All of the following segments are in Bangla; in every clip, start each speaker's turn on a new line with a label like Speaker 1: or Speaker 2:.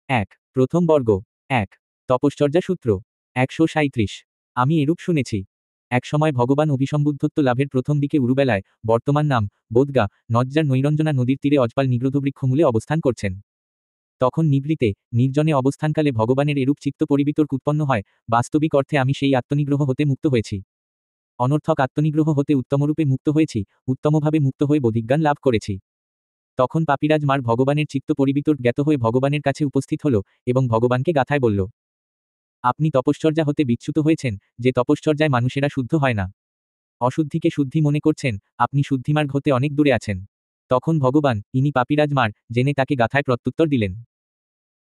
Speaker 1: এক। প্রথম বর্গ। ১। তপশ্চর্যা সূত্র। ১৩৭। আমি এরূপ শুনেছি। একসময় ভগবান অভিসম্বুদ্ধত্ব লাভের প্রথম দিকে উরুবেলায়, বর্তমান নাম বোদগা, নজ্জার নৈরঞ্জনা নদীর তীরে অজপাল নিগ্রোধবৃক্ষমূলে অবস্থান করছেন। তখন নিভৃতে নির্জনে অবস্থানকালে ভগবানের এরূপ চিত্ত পরিবিতর্ক উৎপন্ন হয়, বাস্তবিক অর্থে আমি সেই আত্মনিগ্রহ হতে মুক্ত হয়েছি। অনর্থক আত্মনিগ্রহ হতে উত্তমরূপে মুক্ত হয়েছি, উত্তমভাবে মুক্ত হয়ে বোধিজ্ঞান লাভ করেছি। তখন পাপিরাজ মার ভগবানের চিত্ত পরিবিতর্ক জ্ঞাত হয়ে ভগবানের কাছে উপস্থিত হল এবং ভগবানকে গাথায় বলল, আপনি তপশ্চর্যা হতে বিচ্যুত হয়েছেন, যে তপশ্চর্যায় মানুষেরা শুদ্ধ হয় না। অশুদ্ধিকে শুদ্ধি মনে করছেন, আপনি শুদ্ধিমার্গ হতে অনেক দূরে আছেন। তখন ভগবান, ইনি পাপিরাজ মার, জেনে তাকে গাথায় প্রত্যুত্তর দিলেন।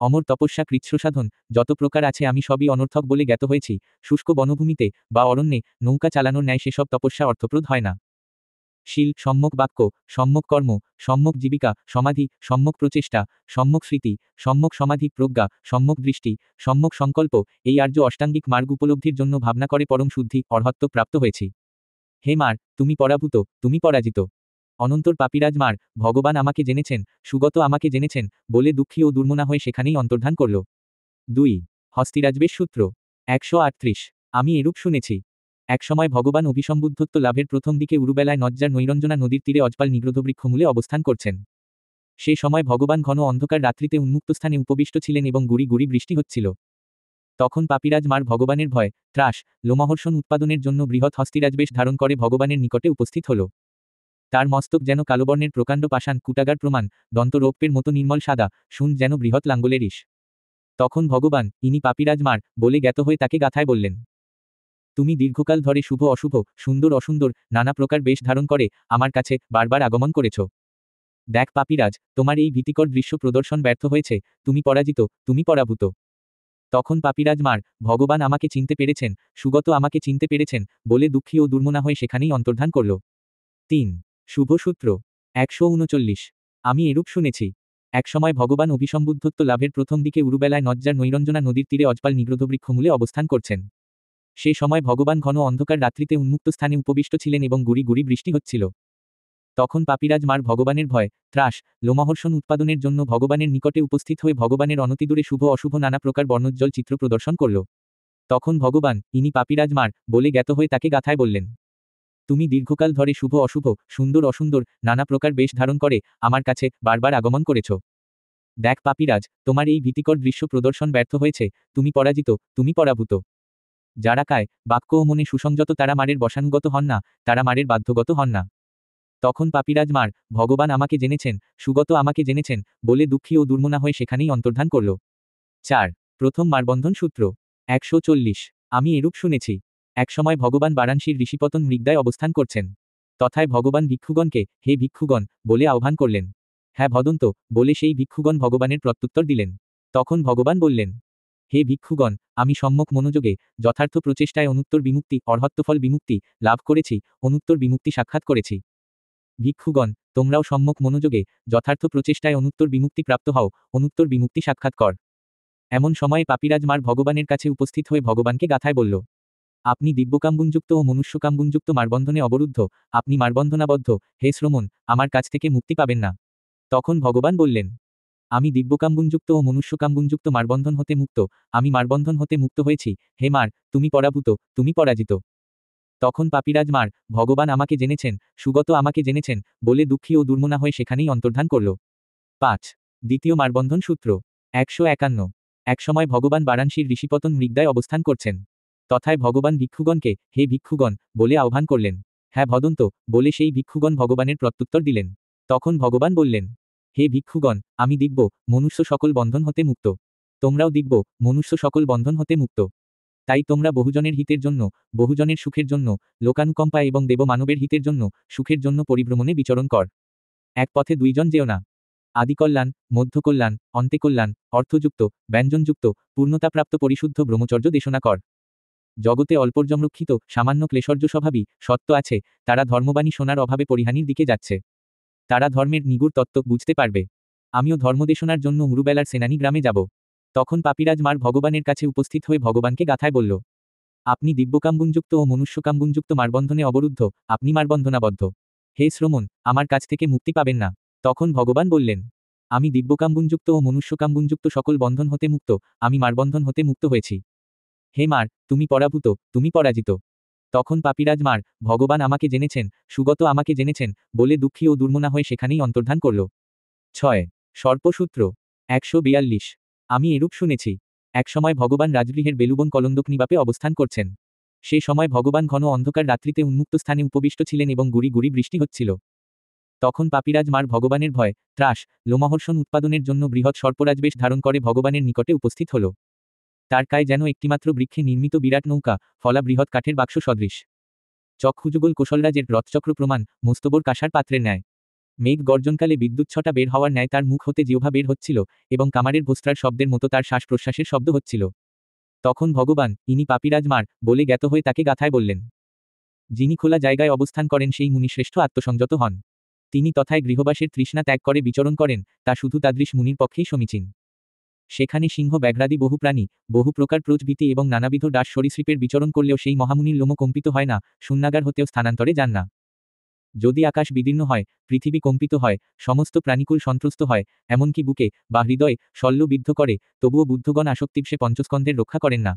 Speaker 1: অমর তপস্যা কৃচ্ছ্রসাধন যত প্রকার আছে আমি সবই অনর্থক বলে জ্ঞাত হয়েছি। শুষ্ক বনভূমিতে বা অরণ্যে নৌকা চালানোর ন্যায় সেসব তপস্যা অর্থপ্রদ হয় না। শীল, সম্যক বাক্য, সম্যক কর্ম, সম্যক জীবিকা, সমাধি, সম্যক প্রচেষ্টা, সম্যক স্মৃতি, সম্যক সমাধি, প্রজ্ঞা, সম্যক দৃষ্টি, সম্যক সংকল্প, এই আর্য অষ্টাঙ্গিক মার্গ উপলব্ধির জন্য ভাবনা করে পরম শুদ্ধি অর্হত্ব প্রাপ্ত হয়েছি। হে মার, তুমি পরাভূত, তুমি পরাজিত। অনন্তর পাপিরাজ মার, ভগবান আমাকে জেনেছেন, সুগত আমাকে জেনেছেন, বলে দুঃখী ও দুর্মনা হয়ে সেখানেই অন্তর্ধান করল। ২। হস্তিরাজবেশ সূত্র। ১৩৮। আমি এরূপ শুনেছি। একসময় ভগবান অভিসম্বুদ্ধত্ব লাভের প্রথম দিকে উরুবেলায় নজ্জার নৈরঞ্জনা নদীর তীরে অজপাল নিগ্রোধবৃক্ষমূলে অবস্থান করছেন। সে সময় ভগবান ঘন অন্ধকার রাত্রিতে উন্মুক্ত স্থানে উপবিষ্ট ছিলেন এবং গুড়ি গুড়ি বৃষ্টি হচ্ছিল। তখন পাপিরাজ মার ভগবানের ভয়, ত্রাস, লোমহর্ষণ উৎপাদনের জন্য বৃহৎ হস্তিরাজবেশ ধারণ করে ভগবানের নিকটে উপস্থিত হল। তার মস্তক যেন কালোবর্ণের প্রকাণ্ড পাষাণ কুটাগার প্রমাণ, দন্ত রৌপ্যের মতো নির্মল সাদা, শুন যেন বৃহৎ লাঙ্গলের ইস। তখন ভগবান, ইনি পাপিরাজ মার, বলে জ্ঞাত হয়ে তাকে গাথায় বললেন, তুমি দীর্ঘকাল ধরে শুভ অশুভ, সুন্দর অসুন্দর, নানা প্রকার বেশ ধারণ করে আমার কাছে বারবার আগমন করেছ। দেখ পাপিরাজ, তোমার এই ভীতিকর দৃশ্য প্রদর্শন ব্যর্থ হয়েছে, তুমি পরাজিত, তুমি পরাভূত। তখন পাপিরাজ মার, ভগবান আমাকে চিনতে পেরেছেন, সুগত আমাকে চিনতে পেরেছেন, বলে দুঃখী ও দুর্মনা হয়ে সেখানেই অন্তর্ধান করল। ৩। শুভ সূত্র। ১৩৯। আমি এরূপ শুনেছি। একসময় ভগবান অভিসম্বুদ্ধত্ব লাভের প্রথম দিকে উরুবেলায় নজ্জার নৈরঞ্জনা নদীর তীরে অজপাল নিগ্রোধবৃক্ষমূলে অবস্থান করছেন। সে সময় ভগবান ঘন অন্ধকার রাত্রিতে উন্মুক্ত স্থানে উপবিষ্ট ছিলেন এবং গুড়ি গুড়ি বৃষ্টি হচ্ছিল। তখন পাপিরাজ মার ভগবানের ভয়, ত্রাস, লোমহর্ষণ উৎপাদনের জন্য ভগবানের নিকটে উপস্থিত হয়ে ভগবানের অনতিদূরে শুভ অশুভ নানা প্রকার বর্ণোজ্জ্বল চিত্র প্রদর্শন করল। তখন ভগবান, ইনি পাপিরাজ মার, বলে জ্ঞাত হয়ে তাকে গাথায় বললেন, তুমি দীর্ঘকাল ধরে শুভ অশুভ, সুন্দর অসুন্দর, নানা প্রকার বেশ ধারণ করে আমার কাছে বারবার আগমন করেছ। দেখ পাপিরাজ, তোমার এই ভীতিকর দৃশ্য প্রদর্শন ব্যর্থ হয়েছে, তুমি পরাজিত, তুমি পরাভূত। যারা কায়, বাক্য ও মনে সুসংযত তারা মারের বশানুগত হন না, তারা মারের বাধ্যগত হন না। তখন পাপিরাজ মার, ভগবান আমাকে জেনেছেন, সুগত আমাকে জেনেছেন, বলে দুঃখী ও দুর্মনা হয়ে সেখানেই অন্তর্ধান করল। ৪। প্রথম মারবন্ধন সূত্র। ১৪০। আমি এরূপ শুনেছি। একসময় ভগবান বারাণসীর ঋষিপতন মৃগদায় অবস্থান করছেন। তথায় ভগবান ভিক্ষুগণকে, হে ভিক্ষুগণ, বলে আহ্বান করলেন। হ্যাঁ ভদন্ত, বলে সেই ভিক্ষুগণ ভগবানের প্রত্যুত্তর দিলেন। তখন ভগবান বললেন, হে ভিক্ষুগণ, আমি সম্যক মনোযোগে, যথার্থ প্রচেষ্টায় অনুত্তর বিমুক্তি অর্হত্বফল বিমুক্তি লাভ করেছি, অনুত্তর বিমুক্তি সাক্ষাৎ করেছি। ভিক্ষুগণ, তোমরাও সম্যক মনোযোগে, যথার্থ প্রচেষ্টায় অনুত্তর বিমুক্তি প্রাপ্ত হও, অনুত্তর বিমুক্তি সাক্ষাৎ কর। এমন সময়ে পাপিরাজ মার ভগবানের কাছে উপস্থিত হয়ে ভগবানকে গাথায় বলল, আপনি দিব্যকামগুণযুক্ত ও মনুষ্যকামগুণযুক্ত মারবন্ধনে অবরুদ্ধ, আপনি মারবন্ধনাবদ্ধ, হে শ্রমণ, আমার কাছ থেকে মুক্তি পাবেন না। তখন ভগবান বললেন, আমি দিব্যকামগুণযুক্ত ও মনুষ্যকামগুণযুক্ত মারবন্ধন হতে মুক্ত, আমি মারবন্ধন হতে মুক্ত হয়েছি, হে মার, তুমি পরাভূত, তুমি পরাজিত। তখন পাপিরাজ মার, ভগবান আমাকে জেনেছেন, সুগত আমাকে জেনেছেন, বলে দুঃখী ও দুর্মনা হয়ে সেখানেই অন্তর্ধান করল। ৫। দ্বিতীয় মারবন্ধন সূত্র। ১৫১। একসময় ভগবান বারাণসীর ঋষিপতন মৃগদায় অবস্থান করছেন। তথায় ভগবান ভিক্ষুগণকে, হে ভিক্ষুগণ, বলে আহ্বান করলেন। হ্যাঁ ভদন্ত, বলে সেই ভিক্ষুগণ ভগবানের প্রত্যুত্তর দিলেন। তখন ভগবান বললেন, হে ভিক্ষুগণ, আমি দিব্য, মনুষ্য সকল বন্ধন হতে মুক্ত। তোমরাও দিব্য, মনুষ্য সকল বন্ধন হতে মুক্ত। তাই তোমরা বহুজনের হিতের জন্য, বহুজনের সুখের জন্য, লোকানুকম্পা এবং দেব মানবের হিতের জন্য, সুখের জন্য পরিভ্রমণে বিচরণ কর। এক পথে দুইজন যেও না। আদিকল্যাণ, মধ্যকল্যাণ, অন্তেকল্যাণ, অর্থযুক্ত, ব্যঞ্জনযুক্ত, পূর্ণতাপ্রাপ্ত পরিশুদ্ধ ব্রহ্মচর্য দেশনা কর। জগতে অল্পর্যমরক্ষিত, সামান্য ক্লেশর্য স্বভাবী, সত্য আছে, তারা ধর্মবাণী শোনার অভাবে পরিহানির দিকে যাচ্ছে। তারা ধর্মের নিগুড় তত্ত্ব বুঝতে পারবে। আমিও ধর্মদেশনার জন্য উরুবেলার সেনানি গ্রামে যাব। তখন পাপিরাজ মার ভগবানের কাছে উপস্থিত হয়ে ভগবানকে গাথায় বলল, আপনি দিব্যকামগুণযুক্ত ও মনুষ্যকামগুণযুক্ত মারবন্ধনে অবরুদ্ধ, আপনি মারবন্ধনাবদ্ধ। হে শ্রমণ, আমার কাছ থেকে মুক্তি পাবেন না। তখন ভগবান বললেন, আমি দিব্যকাম্বুনযুক্ত ও মনুষ্যকাম্বুনযুক্ত সকল বন্ধন হতে মুক্ত, আমি মারবন্ধন হতে মুক্ত হয়েছি। হে মার, তুমি পরাভূত, তুমি পরাজিত। তখন পাপিরাজ মার, ভগবান আমাকে জেনেছেন, সুগত আমাকে জেনেছেন, বলে দুঃখী ও দুর্মনা হয়ে সেখানেই অন্তর্ধান করল। 6 সর্পসূত্র 142। আমি এরূপ শুনেছি। একসময় ভগবান রাজগৃহের বেলুবন কলন্দক নিবাপে অবস্থান করছেন। সে সময় ভগবান ঘন অন্ধকার রাত্রিতে উন্মুক্ত স্থানে উপবিষ্ট ছিলেন এবং গুড়ি গুড়ি বৃষ্টি হচ্ছিল। তখন পাপিরাজ মার ভগবানের ভয়, ত্রাস, লোমহর্ষণ উৎপাদনের জন্য বৃহৎ সর্পরাজবেশ ধারণ করে ভগবানের নিকটে উপস্থিত হল। তার কায় যেন একটিমাত্র বৃক্ষে নির্মিত বিরাট নৌকা, ফলা বৃহৎ কাঠের বাক্স সদৃশ। চক্ষুযুগল কোশলরাজের রথচক্র প্রমাণ, মস্তবর কাঁসার পাত্রের ন্যায়। মেঘ গর্জনকালে বিদ্যুৎছটা বের হওয়ার ন্যায় তার মুখ হতে জিহ্বা বের হচ্ছিল, এবং কামারের ভোস্ত্রার শব্দের মতো তার শ্বাস প্রশ্বাসের শব্দ হচ্ছিল। তখন ভগবান, ইনি পাপিরাজ মার, বলে জ্ঞাত হয়ে তাকে গাথায় বললেন। যিনি খোলা জায়গায় অবস্থান করেন সেই মুনিশ্রেষ্ঠ আত্মসংযত হন। তিনি তথায় গৃহবাসের তৃষ্ণা ত্যাগ করে বিচরণ করেন, তা শুধু তাদৃশ মুনির পক্ষেই সমীচীন। সেখানে সিংহ ব্যাঘ্রাদি বহু প্রাণী, বহু প্রকার প্রজভীতি এবং নানাবিধ ডাস সরীসৃপের বিচরণ করলেও সেই মহামুনির লোম কম্পিত হয় না, শূন্যাগার হতেও স্থানান্তরে যান না। যদি আকাশ বিদীর্ণ হয়, পৃথিবী কম্পিত হয়, সমস্ত প্রাণীকুল সন্ত্রস্ত হয়, এমনকি বুকে বা হৃদয় শল্যবিদ্ধ করে, তবুও বুদ্ধগণ আসক্তিবশে পঞ্চস্কন্ধের রক্ষা করেন না।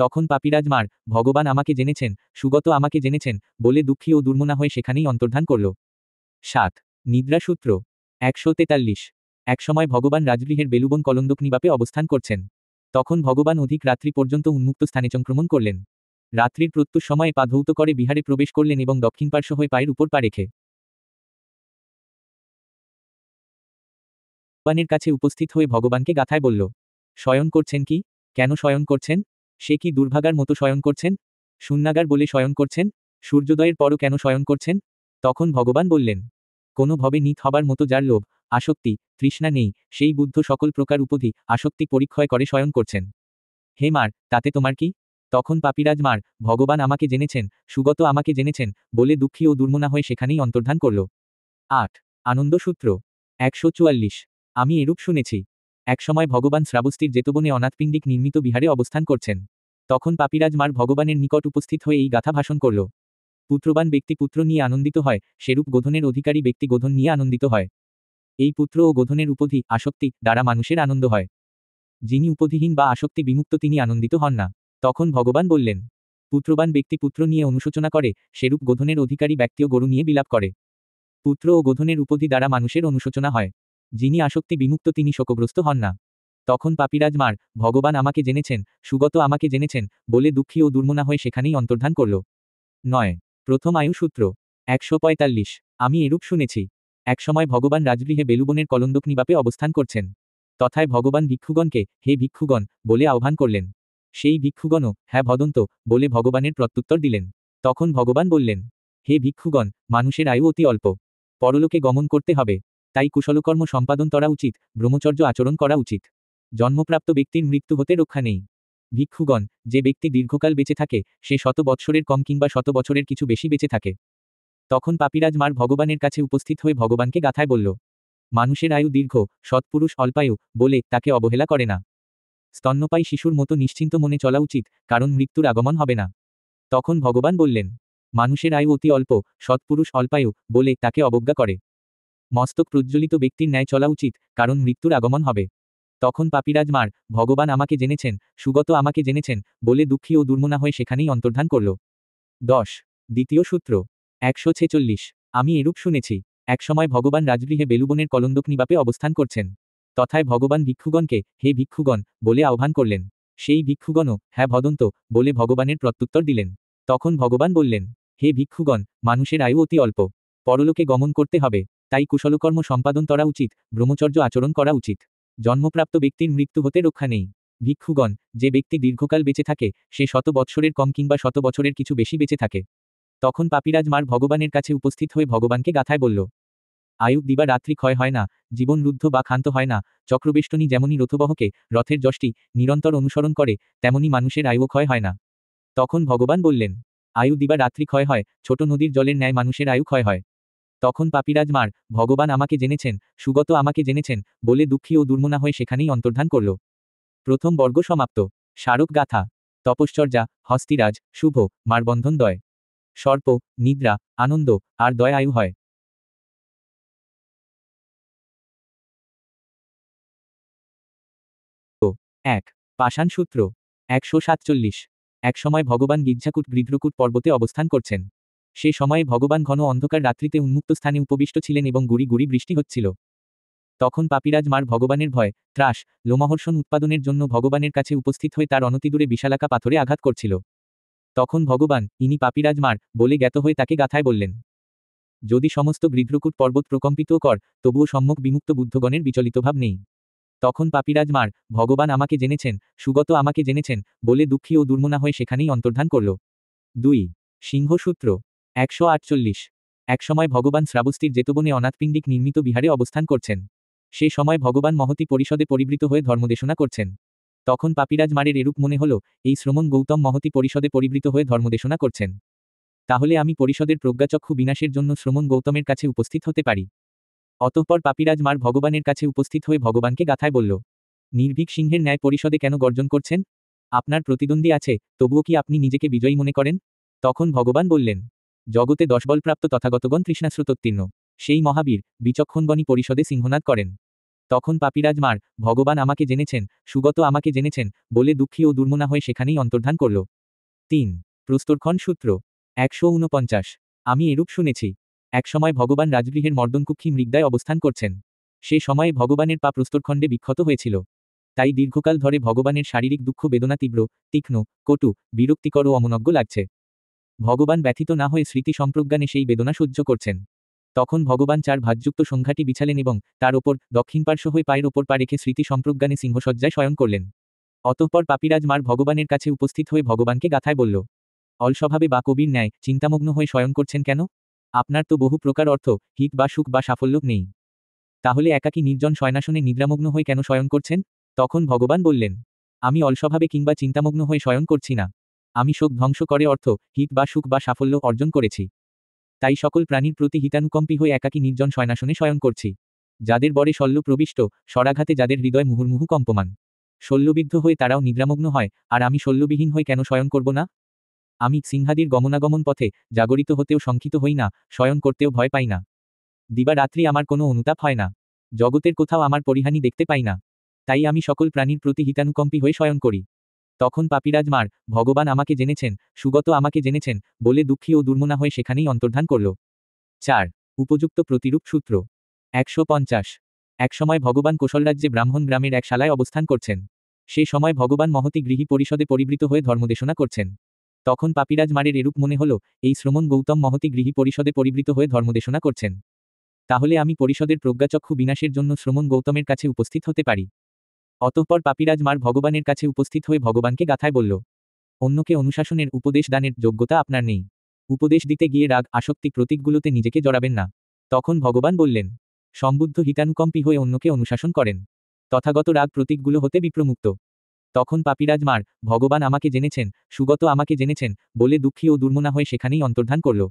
Speaker 1: তখন পাপিরাজ মার, ভগবান আমাকে জেনেছেন, সুগত আমাকে জেনেছেন, বলে দুঃখী ও দুর্মনা হয়ে সেখানেই অন্তর্ধান করল। 7 নিদ্রাসূত্র 143। একসময় ভগবান রাজগৃহের বেলুবন কলন্দক নিবাপে অবস্থান করছেন। তখন ভগবান অধিক রাত্রি পর্যন্ত উন্মুক্ত স্থানে চংক্রমণ করলেন। রাত্রির প্রত্যুষ সময়ে পা ধৌত করে বিহারে প্রবেশ করলেন এবং দক্ষিণ পার্শ্ব হয়ে পায়ের উপর পা রেখে ভগবানের কাছে উপস্থিত হয়ে ভগবানকে গাথায় বলল। শয়ন করছেন কি? কেন শয়ন করছেন? সে কি দুর্ভাগার মতো শয়ন করছেন? শূন্যাগার বলে শয়ন করছেন? সূর্যোদয়ের পরও কেন শয়ন করছেন? তখন ভগবান বললেন, কোনো ভবে নিত হবার মতো যার লোভ, আসক্তি, তৃষ্ণা নেই, সেই বুদ্ধ সকল প্রকার উপধি, আসক্তি পরিক্ষয় করে শয়ন করছেন। হে মার, তাতে তোমার কি? তখন পাপিরাজ মার, ভগবান আমাকে জেনেছেন, সুগত আমাকে জেনেছেন, বলে দুঃখী ও দুর্মনা হয়ে সেখানেই অন্তর্ধান করল। 8 আনন্দসূত্র 144। আমি এরূপ শুনেছি। একসময় ভগবান শ্রাবস্তীর জেতবনে অনাথপিণ্ডিক নির্মিত বিহারে অবস্থান করছেন। তখন পাপিরাজ মার ভগবানের নিকট উপস্থিত হয়ে এই গাথা ভাষণ করল। পুত্রবান ব্যক্তি পুত্র নিয়ে আনন্দিত হয়, সেরূপ গোধনের অধিকারী ব্যক্তি গোধন নিয়ে আনন্দিত হয়। এই পুত্র ও গোধনের উপধি, আসক্তি দ্বারা মানুষের আনন্দ হয়। যিনি উপধিহীন বা আসক্তি বিমুক্ত তিনি আনন্দিত হন না। তখন ভগবান বললেন, পুত্রবান ব্যক্তি পুত্র নিয়ে অনুশোচনা করে, সেরূপ গোধনের অধিকারী ব্যক্তিও গরু নিয়ে বিলাপ করে। পুত্র ও গোধনের উপধি দ্বারা মানুষের অনুশোচনা হয়। যিনি আসক্তি বিমুক্ত তিনি শোকগ্রস্ত হন না। তখন পাপিরাজ মার, ভগবান আমাকে জেনেছেন, সুগত আমাকে জেনেছেন, বলে দুঃখী ও দুর্মনা হয়ে সেখানেই অন্তর্ধান করল। 9 প্রথম আয়ু সূত্র 145। আমি এরূপ শুনেছি। একসময় ভগবান রাজগৃহে বেলুবনের কলন্দক নিবাপে অবস্থান করছেন। তথায় ভগবান ভিক্ষুগণকে, হে ভিক্ষুগণ, বলে আহ্বান করলেন। সেই ভিক্ষুগণও, হ্যাঁ ভদন্ত, বলে ভগবানের প্রত্যুত্তর দিলেন। তখন ভগবান বললেন, হে ভিক্ষুগণ, মানুষের আয়ু অতি অল্প। পরলোকে গমন করতে হবে। তাই কুশলকর্ম সম্পাদন করা উচিত, ব্রহ্মচর্য আচরণ করা উচিত। জন্মপ্রাপ্ত ব্যক্তির মৃত্যু হতে রক্ষা নেই। ভিক্ষুগণ, যে ব্যক্তি দীর্ঘকাল বেঁচে থাকে, সে 100 বৎসরের কম কিংবা 100 বছরের কিছু বেশি বেঁচে থাকে। তখন পাপিরাজ মার ভগবানের কাছে উপস্থিত হয়ে ভগবানকে গাথায় বলল। মানুষের আয়ু দীর্ঘ, সৎপুরুষ অল্পায়ু, বলে তাকে অবহেলা করে না। স্তন্যপায়ী শিশুর মতো নিশ্চিন্ত মনে চলা উচিত, কারণ মৃত্যুর আগমন হবে না। তখন ভগবান বললেন, মানুষের আয়ু অতি অল্প, সৎপুরুষ অল্পায়ু, বলে তাকে অবজ্ঞা করে। মস্তক প্রজ্জ্বলিত ব্যক্তির ন্যায় চলা উচিত, কারণ মৃত্যুর আগমন হবে। তখন পাপিরাজ মার, ভগবান আমাকে জেনেছেন, সুগত আমাকে জেনেছেন, বলে দুঃখী ও দুর্মনা হয়ে সেখানেই অন্তর্ধান করল। 10 দ্বিতীয় সূত্র 146। আমি এরূপ শুনেছি। একসময় ভগবান রাজগৃহে বেলুবনের কলন্দক নিবাপে অবস্থান করছেন। তথায় ভগবান ভিক্ষুগণকে, হে ভিক্ষুগণ, বলে আহ্বান করলেন। সেই ভিক্ষুগণও, হ্যাঁ ভদন্ত, বলে ভগবানের প্রত্যুত্তর দিলেন। তখন ভগবান বললেন, হে ভিক্ষুগণ, মানুষের আয়ু অতি অল্প। পরলোকে গমন করতে হবে। তাই কুশলকর্ম সম্পাদন করা উচিত, ব্রহ্মচর্য আচরণ করা উচিত। জন্মপ্রাপ্ত ব্যক্তির মৃত্যু হতে রক্ষা নেই। ভিক্ষুগণ, যে ব্যক্তি দীর্ঘকাল বেঁচে থাকে, সে 100 বৎসরের কম কিংবা 100 বছরের কিছু বেশি বেঁচে থাকে। তখন পাপিরাজ মার ভগবানের কাছে উপস্থিত হয়ে ভগবানকে গাথায় বলল। আয়ু দিবা রাত্রি ক্ষয় হয় না, জীবন রুদ্ধ বা ক্ষান্ত হয় না, চক্রবেষ্টনী যেমনি রথবহকে, রথের যষ্টি, নিরন্তর অনুসরণ করে, তেমনি মানুষের আয়ু ক্ষয় হয় না। তখন ভগবান বললেন, আয়ু দিবা রাত্রি ক্ষয় হয়, ছোট নদীর জলের ন্যায় মানুষের আয়ু ক্ষয় হয়। তখন পাপিরাজ মার, ভগবান আমাকে জেনেছেন, সুগত আমাকে জেনেছেন, বলে দুঃখী ও দুর্মনা হয়ে সেখানেই অন্তর্ধান করল। প্রথম বর্গ সমাপ্ত। স্মারক গাথা। তপশ্চর্যা, হস্তিরাজ, শুভ, মারবন্ধন দয়। সর্প, নিদ্রা, আনন্দ, আর দয় আয়ু হয়। এক পাষাণ সূত্র 147। একসময় ভগবান গিজ্ঝাকূট গৃধ্রকূট পর্বতে অবস্থান করছেন। সে সময়ে ভগবান ঘন অন্ধকার রাত্রিতে উন্মুক্ত স্থানে উপবিষ্ট ছিলেন এবং গুড়ি গুড়ি বৃষ্টি হচ্ছিল। তখন পাপিরাজ মার ভগবানের ভয় ত্রাস লোমহর্ষণ উৎপাদনের জন্য ভগবানের কাছে উপস্থিত হয়ে তার অনতিদূরে বিশালাকা পাথরে আঘাত করছিল। তখন ভগবান ইনি পাপিরাজ মার বলে জ্ঞাত হয়ে তাকে গাথায় বললেন, যদি সমস্ত গৃধ্রকূট পর্বত প্রকম্পিতও কর, তবুও সম্মুখ বিমুক্ত বুদ্ধগণের বিচলিত ভাব নেই। তখন পাপিরাজ মার ভগবান আমাকে জেনেছেন, সুগত আমাকে জেনেছেন, বলে দুঃখী ও দুর্মনা হয়ে সেখানেই অন্তর্ধান করল। 2 সিংহসূত্র 148। একসময় ভগবান শ্রাবস্তীর জেতবনে অনাথপিণ্ডিক নির্মিত বিহারে অবস্থান করছেন। সে সময় ভগবান মহতি পরিষদে পরিবৃত হয়ে ধর্মদেশনা করছেন। তখন পাপিরাজ মারের এরূপ মনে হল, এই শ্রমণ গৌতম মহতি পরিষদে পরিবৃত হয়ে ধর্মদেশনা করছেন। তাহলে আমি পরিষদের প্রজ্ঞাচক্ষু বিনাশের জন্য শ্রমণ গৌতমের কাছে উপস্থিত হতে পারি। অতঃপর পাপিরাজ মার ভগবানের কাছে উপস্থিত হয়ে ভগবানকে গাথায় বলল, নির্ভীক সিংহের ন্যায় পরিষদে কেন গর্জন করছেন? আপনার প্রতিদ্বন্দ্বী আছে, তবুও কি আপনি নিজেকে বিজয়ী মনে করেন? তখন ভগবান বললেন, জগতে দশবলপ্রাপ্ত তথাগতগণ তৃষ্ণাস্রোতোত্তীর্ণ, সেই মহাবীর বিচক্ষণগণই পরিষদে সিংহনাদ করেন। তখন পাপিরাজ মার ভগবান আমাকে জেনেছেন, সুগত আমাকে জেনেছেন, বলে দুঃখী ও দুর্মনা হয়ে সেখানেই অন্তর্ধান করল। 3 প্রস্তরখন সূত্র 149। আমি এরূপ শুনেছি, একসময় ভগবান রাজগৃহের মর্দনকুক্ষী মৃগদায় অবস্থান করছেন। সে সময়ে ভগবানের পা প্রস্তরখণ্ডে বিক্ষত হয়েছিল। তাই দীর্ঘকাল ধরে ভগবানের শারীরিক দুঃখ বেদনা তীব্র, তীক্ষ্ণ, কটু, বিরক্তিকর ও অমনজ্ঞ লাগছে। ভগবান ব্যথিত না হয়ে স্মৃতি সম্প্রজ্ঞানে সেই বেদনা সহ্য করছেন। তখন ভগবান 4 ভাঁজযুক্ত সংঘাটি বিছালেন এবং তার ওপর দক্ষিণ পার্শ্ব হয়ে পায়ের ওপর পা রেখে স্মৃতি সম্প্রজ্ঞানে সিংহসজ্জায় শয়ন করলেন। অতঃপর পাপিরাজ মার ভগবানের কাছে উপস্থিত হয়ে ভগবানকে গাথায় বলল, অলস্বভাবে বা কবির ন্যায় চিন্তামগ্ন হয়ে শয়ন করছেন কেন? আপনার তো বহু প্রকার অর্থ, হিত বা সুখ বা সাফল্য নেই। তাহলে একাকী নির্জন শয়নাসনে নিদ্রামগ্ন হয়ে কেন শয়ন করছেন? তখন ভগবান বললেন, আমি অলস্বভাবে কিংবা চিন্তামগ্ন হয়ে শয়ন করছি না। আমি শোক ধ্বংস করে অর্থ, হিত বা সুখ বা সাফল্য অর্জন করেছি। তাই সকল প্রাণীর প্রতি হিতানুকম্পী হয়ে একাকী নির্জন শয়নাসনে শয়ন করছি। যাদের বরে শল্য প্রবিষ্ট, স্বরাঘাতে যাদের হৃদয় মুহুর্মুহু কম্পমান, শল্যবিদ্ধ হয়ে তারাও নিদ্রামগ্ন হয়, আর আমি শল্যবিহীন হয়ে কেন শয়ন করব না? আমি সিংহাদির গমনাগমন পথে জাগরিত হতেও শঙ্কিত হই না, শয়ন করতেও ভয় পাই না। দিবারাত্রি আমার কোনো অনুতাপ হয় না। জগতের কোথাও আমার পরিহানি দেখতে পাই না। তাই আমি সকল প্রাণীর প্রতি হিতানুকম্পী হয়ে শয়ন করি। তখন পাপিরাজ মার ভগবান আমাকে জেনেছেন, সুগত আমাকে জেনেছেন, বলে দুঃখী ও দুর্মনা হয়ে সেখানেই অন্তর্ধান করল। 4 উপযুক্ত প্রতিরূপ সূত্র 150। একসময় ভগবান কোশলরাজ্যে ব্রাহ্মণ গ্রামের এক শালায় অবস্থান করছেন। সে সময় ভগবান মহতি গৃহী পরিষদে পরিবৃত হয়ে ধর্মদেশনা করছেন। তখন পাপিরাজ মারের এরূপ মনে হল, এই শ্রমণ গৌতম মহতি গৃহী পরিষদে পরিবৃত হয়ে ধর্মদেশনা করছেন। তাহলে আমি পরিষদের প্রজ্ঞাচক্ষু বিনাশের জন্য শ্রমণ গৌতমের কাছে উপস্থিত হতে পারি। অতঃপর পাপিরাজ মার ভগবানের কাছে উপস্থিত হয়ে ভগবানকে গাথায় বলল, অন্যকে অনুশাসনের উপদেশ দানের যোগ্যতা আপনার নেই। উপদেশ দিতে গিয়ে রাগ আসক্তি প্রতীকগুলোতে নিজেকে জড়াবেন না। তখন ভগবান বললেন, সম্বুদ্ধ হিতানুকম্পী হয়ে অন্যকে অনুশাসন করেন। তথাগত রাগ প্রতীকগুলো হতে বিপ্রমুক্ত। তখন পাপিরাজ মার ভগবান আমাকে জেনেছেন, সুগত আমাকে জেনেছেন, বলে দুঃখী ও দুর্মনা হয়ে সেখানেই অন্তর্ধান করল।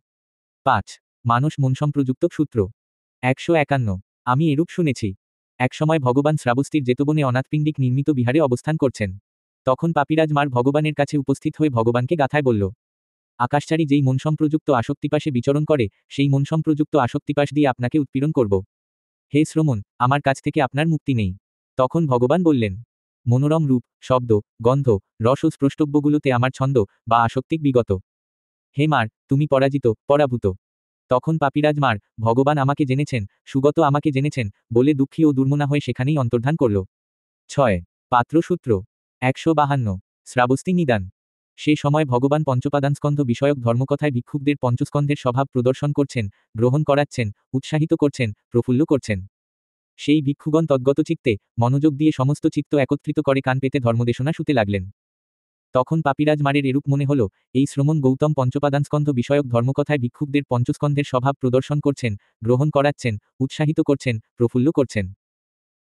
Speaker 1: 5 মানস মনসম্প্রযুক্ত সূত্র 151। আমি এরূপ শুনেছি, একসময় ভগবান শ্রাবস্তীর জেতবনে অনাথপিণ্ডিক নির্মিত বিহারে অবস্থান করছেন। তখন পাপিরাজ মার ভগবানের কাছে উপস্থিত হয়ে ভগবানকে গাথায় বলল, আকাশচারী যেই মনসম্প্রযুক্ত আসক্তিপাশে বিচরণ করে, সেই মনসম্প্রযুক্ত আসক্তিপাশ দিয়ে আপনাকে উৎপীড়ন করব। হে শ্রমণ, আমার কাছ থেকে আপনার মুক্তি নেই। তখন ভগবান বললেন, মনোরম রূপ, শব্দ, গন্ধ, রস ও স্পষ্টব্যগুলোতে আমার ছন্দ বা আসক্তিক বিগত। হে মার, তুমি পরাজিত, পরাভূত। তখন পাপিরাজ মার ভগবান আমাকে জেনেছেন, সুগত আমাকে জেনেছেন, বলে দুঃখী ও দুর্মনা হয়ে সেখানেই অন্তর্ধান করল। 6 পাত্রসূত্র 152। শ্রাবস্তি নিদান। সে সময় ভগবান পঞ্চপাদানস্কন্ধ বিষয়ক ধর্মকথায় ভিক্ষুকদের পঞ্চস্কন্ধের স্বভাব প্রদর্শন করছেন, গ্রহণ করাচ্ছেন, উৎসাহিত করছেন, প্রফুল্ল করছেন। সেই ভিক্ষুগণ তদ্গত চিত্তে মনোযোগ দিয়ে সমস্ত চিত্ত একত্রিত করে কান পেতে ধর্মদেশনা শুতে লাগলেন। তখন পাপিরাজ মারের এরূপ মনে হল, এই শ্রমণ গৌতম পঞ্চপাদানস্কন্ধ বিষয়ক ধর্মকথায় ভিক্ষুকদের পঞ্চস্কন্ধের স্বভাব প্রদর্শন করছেন, গ্রহণ করাচ্ছেন, উৎসাহিত করছেন, প্রফুল্ল করছেন।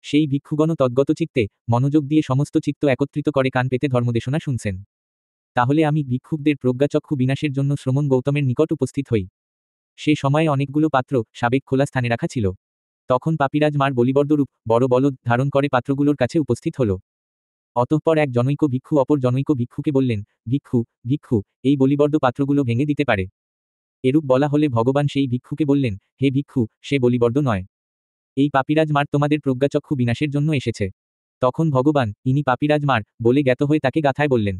Speaker 1: সেই ভিক্ষুগণও তদ্গত চিত্তে মনোযোগ দিয়ে সমস্ত চিত্ত একত্রিত করে কান পেতে ধর্মদেশনা শুনছেন। তাহলে আমি ভিক্ষুকদের প্রজ্ঞাচক্ষু বিনাশের জন্য শ্রমণ গৌতমের নিকট উপস্থিত হই। সে সময়ে অনেকগুলো পাত্র সাবেক খোলা স্থানে রাখা ছিল। তখন পাপিরাজ মার বলিবর্দরূপ বড় বলদ ধারণ করে পাত্রগুলোর কাছে উপস্থিত হল। অতঃপর এক জনৈক ভিক্ষু অপর জনৈক ভিক্ষুকে বললেন, ভিক্ষু, ভিক্ষু, এই বলিবর্দ পাত্রগুলো ভেঙে দিতে পারে। এরূপ বলা হলে ভগবান সেই ভিক্ষুকে বললেন, হে ভিক্ষু, সে বলিবর্দ নয়। এই পাপিরাজ মার তোমাদের প্রজ্ঞাচক্ষু বিনাশের জন্য এসেছে। তখন ভগবান ইনি পাপিরাজ মার বলে জ্ঞাত হয়ে তাকে গাথায় বললেন,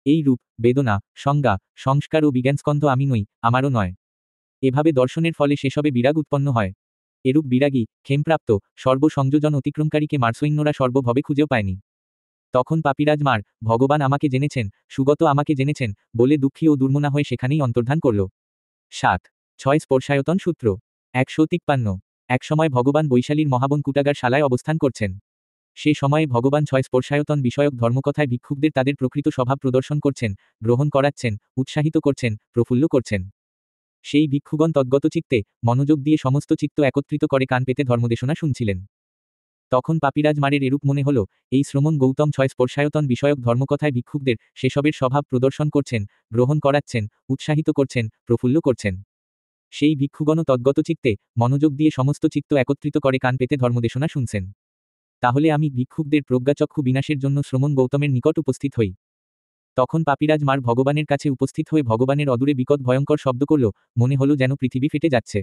Speaker 1: এই রূপ, বেদনা, সংজ্ঞা, সংস্কার ও বিজ্ঞানস্কন্ধ আমি নই, আমারও নয়। এভাবে দর্শনের ফলে সেসবে বিরাগ উৎপন্ন হয়। এরূপ বিরাগী, ক্ষেমপ্রাপ্ত, সর্বসংযোজন অতিক্রমকারীকে মারসৈন্যরা সর্বভবে খুঁজেও পায়নি। তখন পাপিরাজ মার, ভগবান আমাকে জেনেছেন, সুগত আমাকে জেনেছেন, বলে দুঃখী ও দুর্মনা হয়ে সেখানেই অন্তর্ধান করল। 7.6 স্পর্শায়তন সূত্র 153। একসময় ভগবান বৈশালীর মহাবন কুটাগার শালায় অবস্থান করছেন। সে সময়ে ভগবান 6 স্পর্শায়তন বিষয়ক ধর্মকথায় ভিক্ষুকদের তাদের প্রকৃত স্বভাব প্রদর্শন করছেন, গ্রহণ করাচ্ছেন, উৎসাহিত করছেন, প্রফুল্ল করছেন। সেই ভিক্ষুগণ তদ্গত চিত্তে, মনোযোগ দিয়ে সমস্ত চিত্ত একত্রিত করে কান পেতে ধর্মদেশনা শুনছিলেন। তখন পাপিরাজ মারের এরূপ মনে হল, এই শ্রমণ গৌতম 6 স্পর্শায়তন বিষয়ক ধর্মকথায় ভিক্ষুকদের সেসবের স্বভাব প্রদর্শন করছেন, গ্রহণ করাচ্ছেন, উৎসাহিত করছেন, প্রফুল্ল করছেন। সেই ভিক্ষুগণও তদ্গত চিত্তে, মনোযোগ দিয়ে সমস্ত চিত্ত একত্রিত করে কান পেতে ধর্মদেশনা শুনছেন। তাহলে আমি ভিক্ষুকদের প্রজ্ঞাচক্ষু বিনাশের জন্য শ্রমণ গৌতমের নিকট উপস্থিত হই। তখন পাপিরাজ মার ভগবানের কাছে উপস্থিত হয়ে ভগবানের অদূরে বিকট ভয়ঙ্কর শব্দ করল, মনে হলো যেন পৃথিবী ফেটে যাচ্ছে।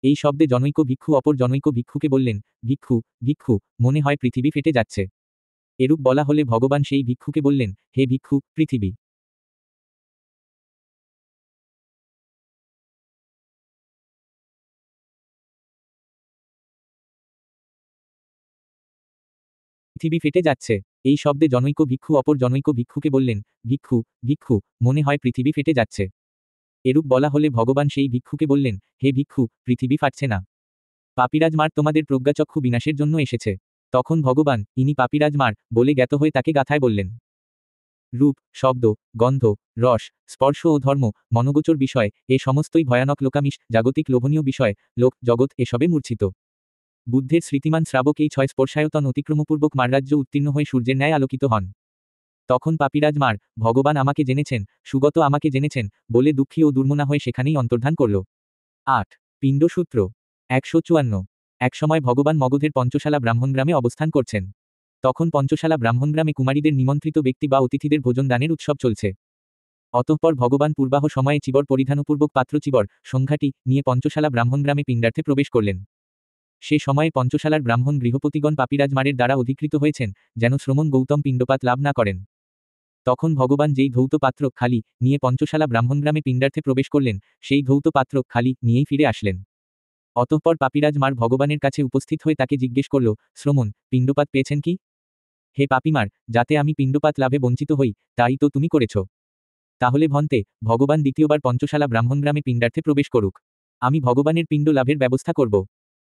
Speaker 1: এই শব্দে জনৈক ভিক্ষু অপর জনৈক ভিক্ষুকে বললেন, ভিক্ষু, ভিক্ষু, মনে হয় পৃথিবী ফেটে যাচ্ছে। এরূপ বলা হলে ভগবান সেই ভিক্ষুকে বললেন, হে ভিক্ষু, পৃথিবী পৃথিবী ফেটে যাচ্ছে। এই শব্দে জনৈক ভিক্ষু অপর জনৈক ভিক্ষুকে বললেন, ভিক্ষু, ভিক্ষু, মনে হয় পৃথিবী ফেটে যাচ্ছে। এরূপ বলা হলে ভগবান সেই ভিক্ষুকে বললেন, হে ভিক্ষু, পৃথিবী ফাটছে না। পাপিরাজ মার তোমাদের প্রজ্ঞাচক্ষু বিনাশের জন্য এসেছে। তখন ভগবান ইনি পাপিরাজ মার বলে জ্ঞাত হয়ে তাকে গাথায় বললেন, রূপ, শব্দ, গন্ধ, রস, স্পর্শ ও ধর্ম, মনোগোচর বিষয়, এ সমস্তই ভয়ানক লোকামিশ, জাগতিক লোভনীয় বিষয়, লোক, জগৎ এসবে মূর্ছিত। বুদ্ধের স্মৃতিমান শ্রাবক এই 6 স্পর্শায়তন অতিক্রমপূর্বক মাররাজ্য উত্তীর্ণ হয়ে সূর্যের ন্যায় আলোকিত হন। তখন পাপিরাজ মার, ভগবান আমাকে জেনেছেন, সুগত আমাকে জেনেছেন, বলে দুঃখী ও দুর্মনা হয়ে সেখানেই অন্তর্ধান করল। 8. পিণ্ডসূত্র 154। একসময় ভগবান মগধের পঞ্চশালা ব্রাহ্মণগ্রামে অবস্থান করছেন। তখন পঞ্চশালা ব্রাহ্মণগ্রামে কুমারীদের নিমন্ত্রিত ব্যক্তি বা অতিথিদের ভোজন দানের উৎসব চলছে। অতঃপর ভগবান পূর্বাহ সময়ে চিবর পরিধানপূর্বক পাত্র চিবর, সংখ্যাটি নিয়ে পঞ্চশালা ব্রাহ্মণগ্রামে পিণ্ডার্থে প্রবেশ করলেন। সে সময়ে পঞ্চশালার ব্রাহ্মণ গৃহপতিগণ পাপিরাজ মারের দ্বারা অধিকৃত হয়েছেন, যেন শ্রমণ গৌতম পিণ্ডপাত লাভ না করেন। তখন ভগবান যেই ধৌত পাত্র খালি নিয়ে পঞ্চশালা ব্রাহ্মণগ্রামে পিণ্ডার্থে প্রবেশ করলেন, সেই ধৌত পাত্র খালি নিয়েই ফিরে আসলেন। অতঃপর পাপিরাজ মার ভগবানের কাছে উপস্থিত হয়ে তাকে জিজ্ঞেস করল, শ্রমণ, পিণ্ডপাত পেয়েছেন কি? হে পাপিমার, যাতে আমি পিণ্ডপাত লাভে বঞ্চিত হই, তাই তো তুমি করেছ। তাহলে ভন্তে, ভগবান দ্বিতীয়বার পঞ্চশালা ব্রাহ্মণগ্রামে পিণ্ডার্থে প্রবেশ করুক। আমি ভগবানের পিণ্ড লাভের ব্যবস্থা করব।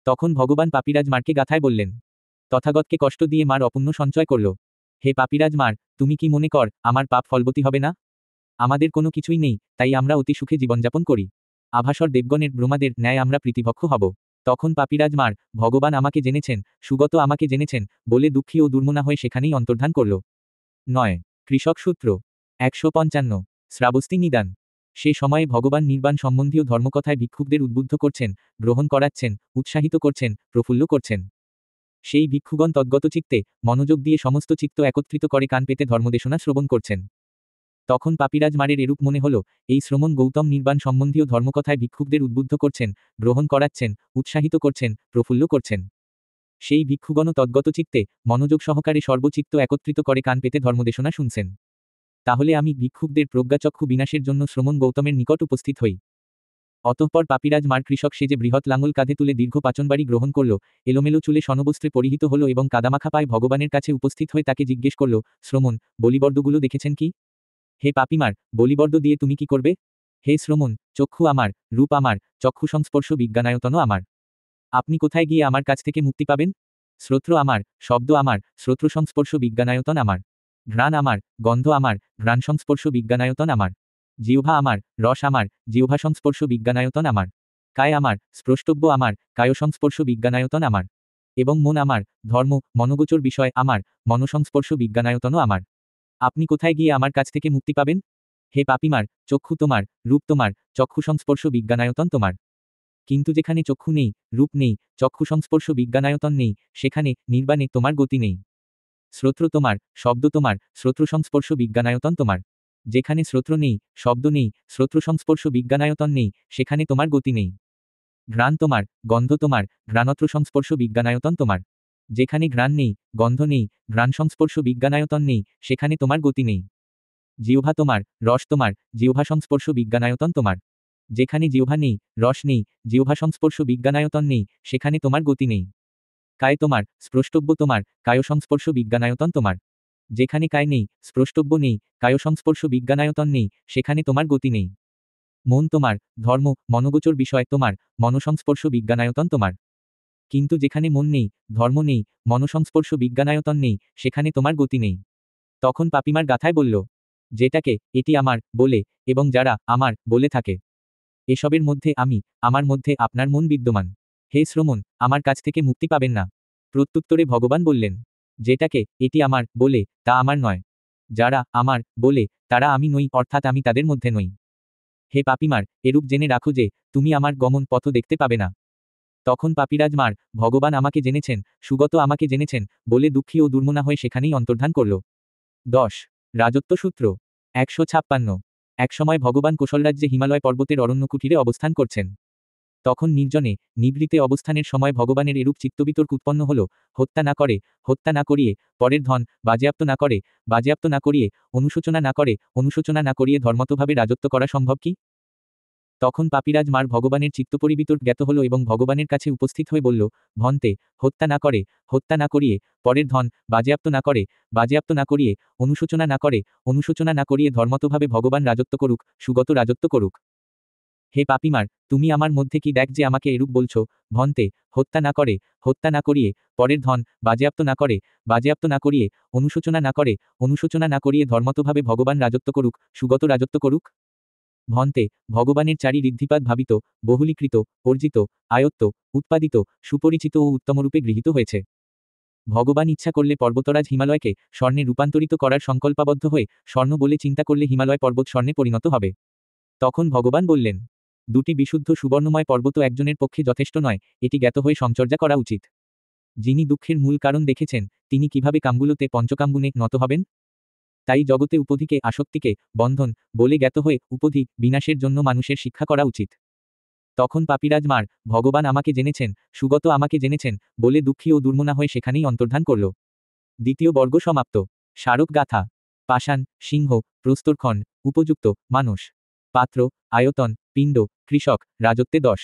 Speaker 1: তখন ভগবান পাপিরাজ মারকে গাথায় বললেন, তথাগতকে কষ্ট দিয়ে মার অপুণ্য সঞ্চয় করল। হে পাপিরাজ মার, তুমি কি মনে কর আমার পাপ ফলবতী হবে না? আমাদের কোনো কিছুই নেই, তাই আমরা অতি সুখে জীবনযাপন করি। আভাসর দেবগণের ব্রহ্মাদের ন্যায় আমরা প্রীতিভক্ষ হব। তখন পাপিরাজ মার, ভগবান আমাকে জেনেছেন, সুগত আমাকে জেনেছেন, বলে দুঃখী ও দুর্মনা হয়ে সেখানেই অন্তর্ধান করল। 9. কৃষক সূত্র 155। শ্রাবস্তি নিদান। সে সময়ে ভগবান নির্বাণ সম্বন্ধীয় ধর্মকথায় ভিক্ষুকদের উদ্বুদ্ধ করছেন, গ্রহণ করাচ্ছেন, উৎসাহিত করছেন, প্রফুল্ল করছেন। সেই ভিক্ষুগণ তদ্গত চিত্তে, মনোযোগ দিয়ে সমস্ত চিত্ত একত্রিত করে কান পেতে ধর্মদেশনা শ্রবণ করছেন। তখন পাপিরাজ মারের এরূপ মনে হল, এই শ্রমণ গৌতম নির্বাণ সম্বন্ধীয় ধর্মকথায় ভিক্ষুকদের উদ্বুদ্ধ করছেন, গ্রহণ করাচ্ছেন, উৎসাহিত করছেন, প্রফুল্ল করছেন। সেই ভিক্ষুগণও তদ্গত চিত্তে, মনোযোগ সহকারে সর্বচিত্ত একত্রিত করে কান পেতে ধর্মদেশনা শুনছেন। তাহলে আমি ভিক্ষুকদের প্রজ্ঞাচক্ষু বিনাশের জন্য শ্রমণ গৌতমের নিকট উপস্থিত হই। অতঃপর পাপিরাজ মার কৃষক সেজে বৃহৎ লাঙল কাঁধে তুলে দীর্ঘ পাচনবাড়ি গ্রহণ করল, এলোমেলো চুলে সনবস্ত্রে পরিহিত হল এবং কাদামাখা পায়ে ভগবানের কাছে উপস্থিত হয়ে তাকে জিজ্ঞেস করল, শ্রমণ, বলিবর্দগুলো দেখেছেন কি? হে পাপিমার, বলিবর্দ দিয়ে তুমি কি করবে? হে শ্রমণ, চক্ষু আমার, রূপ আমার, চক্ষু সংস্পর্শ বিজ্ঞানায়তনও আমার। আপনি কোথায় গিয়ে আমার কাছ থেকে মুক্তি পাবেন? শ্রোত্র আমার, শব্দ আমার, শ্রোত্র সংস্পর্শ বিজ্ঞানায়তন আমার। ঘ্রাণ আমার, গন্ধ আমার, ঘ্রাণ সংস্পর্শ বিজ্ঞানায়তন আমার। জিহ্বা আমার, রস আমার, জিহ্বা সংস্পর্শ বিজ্ঞানায়তন আমার। কায় আমার, স্পৃষ্টব্য আমার, কায় সংস্পর্শ বিজ্ঞানায়তন আমার। এবং মন আমার, ধর্ম, মনোগোচর বিষয় আমার, মনসংস্পর্শ বিজ্ঞানায়তনও আমার। আপনি কোথায় গিয়ে আমার কাছ থেকে মুক্তি পাবেন? হে পাপিমার, চক্ষু তোমার, রূপ তোমার, চক্ষু সংস্পর্শ বিজ্ঞানায়তন তোমার। কিন্তু যেখানে চক্ষু নেই, রূপ নেই, চক্ষু সংস্পর্শ বিজ্ঞানায়তন নেই, সেখানে নির্বাণে তোমার গতি নেই। শ্রোত্র তোমার, শব্দ তোমার, শ্রোত্র সংস্পর্শ বিজ্ঞানায়তন তোমার। যেখানে শ্রোত্র নেই, শব্দ নেই, শ্রোত্র সংস্পর্শ বিজ্ঞানায়তন নেই, সেখানে তোমার গতি নেই। ঘ্রাণ তোমার, গন্ধ তোমার, ঘ্রাণত্র সংস্পর্শ বিজ্ঞানায়তন তোমার। যেখানে ঘ্রাণ নেই, গন্ধ নেই, ঘ্রাণ সংস্পর্শ বিজ্ঞানায়তন নেই, সেখানে তোমার গতি নেই। জিহ্বা তোমার, রস তোমার, জিহ্বা সংস্পর্শ বিজ্ঞানায়তন তোমার। যেখানে জিহ্বা নেই, রস নেই, জিহ্বা সংস্পর্শ বিজ্ঞানায়তন নেই, সেখানে তোমার গতি নেই। কায় তোমার, স্পষ্টব্য তোমার, কায় সংস্পর্শ বিজ্ঞানায়তন তোমার। যেখানে কায় নেই, স্পষ্টব্য নেই, কায় সংস্পর্শ বিজ্ঞানায়তন নেই, সেখানে তোমার গতি নেই। মন তোমার, ধর্ম, মনোগোচর বিষয় তোমার, মনসংস্পর্শ বিজ্ঞানায়তন তোমার। কিন্তু যেখানে মন নেই, ধর্ম নেই, মনসংস্পর্শ বিজ্ঞানায়তন নেই, সেখানে তোমার গতি নেই। তখন পাপিমার গাথায় বলল, যেটাকে এটি আমার বলে এবং যারা আমার বলে থাকে, এসবের মধ্যে আমি, আমার মধ্যে আপনার মন বিদ্যমান। হে শ্রমণ, আমার কাছ থেকে মুক্তি পাবেন না। প্রত্যুত্তরে ভগবান বললেন, যেটাকে এটি আমার বলে তা আমার নয়। যারা আমার বলে তারা আমি নই, অর্থাৎ আমি তাদের মধ্যে নই। হে পাপিমার, এরূপ জেনে রাখো যে তুমি আমার গমন পথ দেখতে পাবে না। তখন পাপিরাজ মার, ভগবান আমাকে জেনেছেন, সুগত আমাকে জেনেছেন বলে দুঃখী ও দুর্মনা হয়ে সেখানেই অন্তর্ধান করল। 10 রাজত্ব সূত্র 156। একসময় ভগবান কোশলরাজ্যে হিমালয় পর্বতের অরণ্য কুটিরে অবস্থান করছেন। তখন নির্জনে নিভৃতে অবস্থানের সময় ভগবানের এরূপ চিত্তবিতর্ক উৎপন্ন হল, হত্যা না করে, হত্যা না করিয়ে, পরের ধন বাজেয়াপ্ত না করে, বাজেয়াপ্ত না করিয়ে, অনুশোচনা না করে, অনুশোচনা না করিয়ে ধর্মতভাবে রাজত্ব করা সম্ভব কি? তখন পাপিরাজ মার ভগবানের চিত্তপরিবিতর্ক জ্ঞাত হল এবং ভগবানের কাছে উপস্থিত হয়ে বলল, ভন্তে, হত্যা না করে, হত্যা না করিয়ে, পরের ধন বাজেয়াপ্ত না করে, বাজেয়াপ্ত না করিয়ে, অনুশোচনা না করে, অনুশোচনা না করিয়ে ধর্মতভাবে ভগবান রাজত্ব করুক, সুগত রাজত্ব করুক। হে পাপিমার, তুমি আমার মধ্যে কি দেখ যে আমাকে এরূপ বলছো, ভন্তে, হত্যা না করে, হত্যা না করিয়ে, পরের ধন বাজেয়াপ্ত না করে, বাজেয়াপ্ত না করিয়ে, অনুশোচনা না করে, অনুশোচনা না করিয়ে ধর্মতভাবে ভগবান রাজত্ব করুক, সুগত রাজত্ব করুক। ভন্তে, ভগবানের চারি ঋদ্ধিপাত ভাবিত, বহুলীকৃত, অর্জিত, আয়ত্ত, উৎপাদিত, সুপরিচিত ও উত্তমরূপে গৃহীত হয়েছে। ভগবান ইচ্ছা করলে পর্বতরাজ হিমালয়কে স্বর্ণে রূপান্তরিত করার সংকল্পাবদ্ধ হয়ে স্বর্ণ বলে চিন্তা করলে হিমালয় পর্বত স্বর্ণে পরিণত হবে। তখন ভগবান বললেন, দুটি বিশুদ্ধ সুবর্ণময় পর্বত একজনের পক্ষে যথেষ্ট নয়, এটি জ্ঞাত হয়ে সংচর্যা করা উচিত। যিনি দুঃখের মূল কারণ দেখেছেন, তিনি কিভাবে কামগুলোতে পঞ্চকামগুণে নত হবেন? তাই জগতে উপধিকে, আসক্তিকে বন্ধন বলে জ্ঞাত হয়ে উপধি বিনাশের জন্য মানুষের শিক্ষা করা উচিত। তখন পাপিরাজ মার, ভগবান আমাকে জেনেছেন, সুগত আমাকে জেনেছেন বলে দুঃখী ও দুর্মনা হয়ে সেখানেই অন্তর্ধান করল। দ্বিতীয় বর্গ সমাপ্ত। স্মারক গাথা। পাষাণ, সিংহ, প্রস্তরখণ্ড, উপযুক্ত, মানুষ, পাত্র, আয়তন, পিণ্ড, কৃষক, রাজত্বে 10।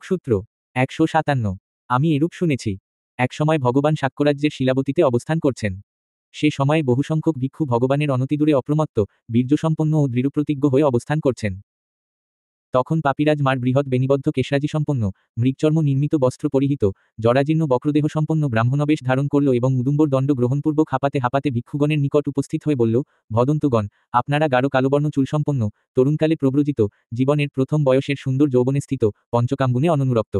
Speaker 1: সূত্র 157। আমি এরূপ শুনেছি। একসময় ভগবান শাক্যরাজ্যের শিলাবতীতে অবস্থান করছেন। সে সময়ে বহুসংখ্যক ভিক্ষু ভগবানের অনতিদূরে অপ্রমত্ত, বীর্যসম্পন্ন ও দৃঢ়প্রতিজ্ঞ হয়ে অবস্থান করছেন। তখন পাপিরাজ মার বৃহৎ বেনিবদ্ধ কেশরাজি সম্পন্ন, মৃগচর্ম নির্মিত বস্ত্র পরিহিত, জরাজীর্ণ বক্রদেহ সম্পন্ন ব্রাহ্মণবেশ ধারণ করল এবং উদুম্বর দণ্ড গ্রহণপূর্বক হাঁপাতে হাঁপাতে ভিক্ষুগণের নিকট উপস্থিত হয়ে বলল, ভদন্তগণ, আপনারা গাঢ় কালোবর্ণ চুলসম্পন্ন, তরুণকালে প্রব্রজিত, জীবনের প্রথম বয়সের সুন্দর যৌবনে স্থিত, পঞ্চকামগুণে অনুরক্ত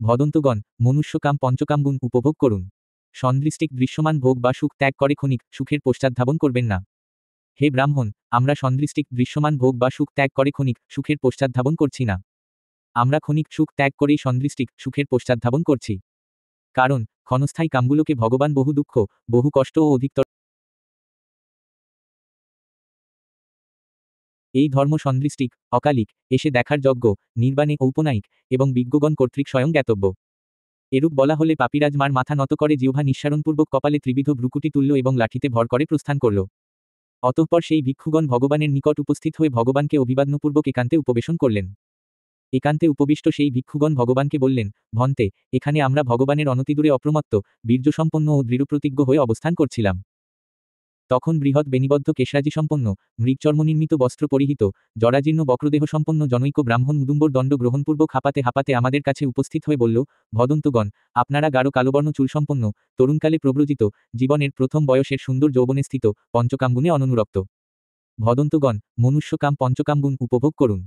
Speaker 1: ভদন্তগণ, মনুষ্যকাম পঞ্চকামগুণ উপভোগ করুন। সন্দৃষ্টিক দৃশ্যমান ভোগ বা সুখ ত্যাগ করে ক্ষণিক সুখের পশ্চাৎধাবন করবেন না। হে ব্রাহ্মণ, আমরা সন্দৃষ্টিক দৃশ্যমান ভোগ বা সুখ ত্যাগ করে ক্ষণিক সুখের পশ্চাৎধাবন করছি না। আমরা ক্ষণিক সুখ ত্যাগ করেই সন্দৃষ্টিক সুখের পশ্চাৎধাবন করছি। কারণ ক্ষণস্থায়ী কামগুলোকে ভগবান বহু দুঃখ, বহু কষ্ট ও অধিকতর। এই ধর্ম সন্দৃষ্টিক, অকালিক, এসে দেখার যজ্ঞ, নির্বাণে ঔপনায়িক এবং বিজ্ঞগণ কর্তৃক স্বয়ং জ্ঞাতব্য। এরূপ বলা হলে পাপিরাজ মার মাথা নত করে জিহ্বা নিঃসারণপূর্বক কপালে ত্রিবিধ ভ্রুকুটি তুলল এবং লাঠিতে ভর করে প্রস্থান করল। অতঃপর সেই ভিক্ষুগণ ভগবানের নিকট উপস্থিত হয়ে ভগবানকে অভিবাদনপূর্বক একান্তে উপবেশন করলেন। একান্তে উপবিষ্ট সেই ভিক্ষুগণ ভগবানকে বললেন, ভন্তে, এখানে আমরা ভগবানের অনতিদূরে অপ্রমত্ত, বীর্যসম্পন্ন ও দৃঢ়প্রতিজ্ঞ হয়ে অবস্থান করছিলাম। তখন বৃহৎ বেনিবদ্ধ কেশরাজি সম্পন্ন, মৃগচর্মনির্মিত বস্ত্র পরিহিত, জরাজীর্ণ বক্রদেহ সম্পন্ন জনৈক ব্রাহ্মণ উদুম্বর দণ্ড গ্রহণপূর্বক হাঁপাতে হাঁপাতে আমাদের কাছে উপস্থিত হয়ে বলল, ভদন্তগণ, আপনারা গাঢ় কালোবর্ণ চুলসম্পন্ন, তরুণকালে প্রব্রজিত, জীবনের প্রথম বয়সের সুন্দর যৌবনে স্থিত, পঞ্চকামগুণে অনুরক্ত ভদন্তগণ, মনুষ্যকাম পঞ্চকামগুণ উপভোগ করুন।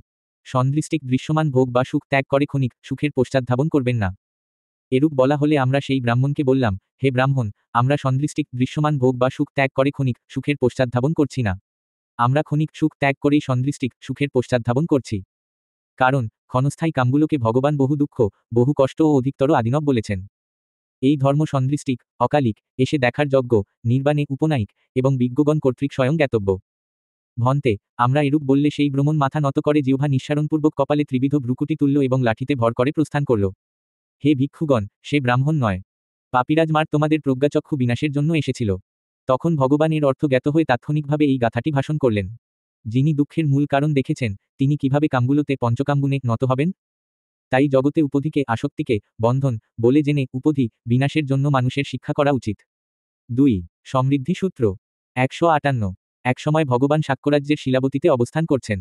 Speaker 1: সন্দৃষ্টিক দৃশ্যমান ভোগ বা সুখ ত্যাগ করে ক্ষণিক সুখের পশ্চাৎধাবন করবেন না। এরূপ বলা হলে আমরা সেই ব্রাহ্মণকে বললাম, হে ব্রাহ্মণ, আমরা সন্দৃষ্টিক দৃশ্যমান ভোগ বা সুখ ত্যাগ করে ক্ষণিক সুখের পশ্চাৎধাবন করছি না। আমরা ক্ষণিক সুখ ত্যাগ করেই সন্দৃষ্টিক সুখের পশ্চাৎধাবন করছি। কারণ ক্ষণস্থায়ী কামগুলোকে ভগবান বহু দুঃখ, বহু কষ্ট ও অধিকতর আদিনব বলেছেন। এই ধর্ম সদৃষ্টিক, অকালিক, এসে দেখার যজ্ঞ, নির্বাণে উপনায়িক এবং বিজ্ঞগণ কর্তৃক স্বয়ং জ্ঞাতব্য। ভন্তে, আমরা এরূপ বললে সেই ভ্রমণ মাথা নত করে জিহ্বা নিঃসারণপূর্বক কপালে ত্রিবিধ ভ্রুকুটি তুলল এবং লাঠিতে ভর করে প্রস্থান করল। হে ভিক্ষুগণ, সে ব্রাহ্মণ নয়। পাপিরাজ মার তোমাদের প্রজ্ঞাচক্ষু বিনাশের জন্য এসেছিল। তখন ভগবান এর অর্থ জ্ঞাত হয়ে তাৎক্ষণিকভাবে এই গাথাটি ভাষণ করলেন। যিনি দুঃখের মূল কারণ দেখেছেন, তিনি কিভাবে কামগুলোতে পঞ্চকামগুণে নত হবেন? তাই জগতে উপধিকে আসক্তিকে বন্ধন বলে জেনে উপধি বিনাশের জন্য মানুষের শিক্ষা করা উচিত। 2. সমৃদ্ধি সূত্র 158। একসময় ভগবান শাক্যরাজ্যের শিলাবতীতে অবস্থান করছেন।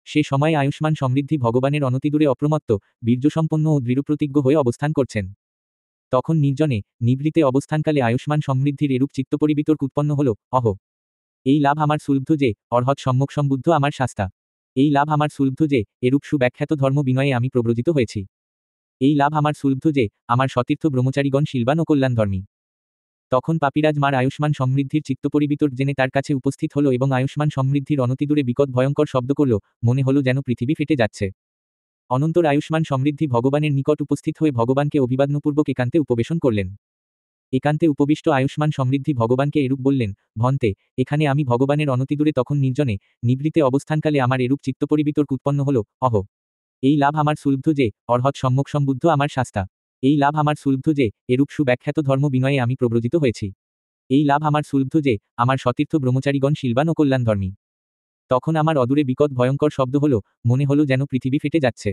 Speaker 1: সে সময় আয়ুষ্মান সমৃদ্ধি ভগবানের অনতিদূরে অপ্রমত্ত, বীর্যসম্পন্ন ও দৃঢ়প্রতিজ্ঞ হয়ে অবস্থান করছেন। তখন নির্জনে নিভৃতে অবস্থানকালে আয়ুষ্মান সমৃদ্ধির এরূপ চিত্তপরিবিতর্ক উৎপন্ন হল, অহ! এই লাভ আমার সুলব্ধ যে, অর্হৎ সম্যক সম্বুদ্ধ আমার শাস্তা। এই লাভ আমার সুলব্ধ যে, এরূপ সুব্যাখ্যাত ধর্ম বিনয়ে আমি প্রব্রজিত হয়েছি। এই লাভ আমার সুলব্ধ যে, আমার সতীর্থ ব্রহ্মচারীগণ শীলবান ও কল্যাণধর্মী। তখন পাপিরাজ মার আয়ুষ্মান সমৃদ্ধির চিত্তপরিবিতর জেনে তার কাছে উপস্থিত হল এবং আয়ুষ্মান সমৃদ্ধির অনতিদূরে বিকট ভয়ঙ্কর শব্দ করল, মনে হলো যেন পৃথিবী ফেটে যাচ্ছে। অনন্তর আয়ুষ্মান সমৃদ্ধি ভগবানের নিকট উপস্থিত হয়ে ভগবানকে অভিবাদনপূর্বক একান্তে উপবেশন করলেন। একান্তে উপবিষ্ট আয়ুষ্মান সমৃদ্ধি ভগবানকে এরূপ বললেন, ভন্তে, এখানে আমি ভগবানের অনতিদূরে তখন নির্জনে নিভৃতে অবস্থানকালে আমার এরূপ চিত্তপরিবিতর্ক উৎপন্ন হল, অহ! এই লাভ আমার সুলব্ধ যে, অর্হৎ সম্যক সম্বুদ্ধ আমার শাস্তা। এই লাভ আমার সুলব্ধ যে, এরূপ সুব্যাখ্যাত ধর্ম বিনয়ে আমি প্রব্রজিত হয়েছি। এই লাভ আমার সুলব্ধ যে, আমার সতীর্থ ব্রহ্মচারীগণ শীলবান ও কল্যাণধর্মী। তখন আমার অদূরে বিকট ভয়ঙ্কর শব্দ হল, মনে হলো যেন পৃথিবী ফেটে যাচ্ছে।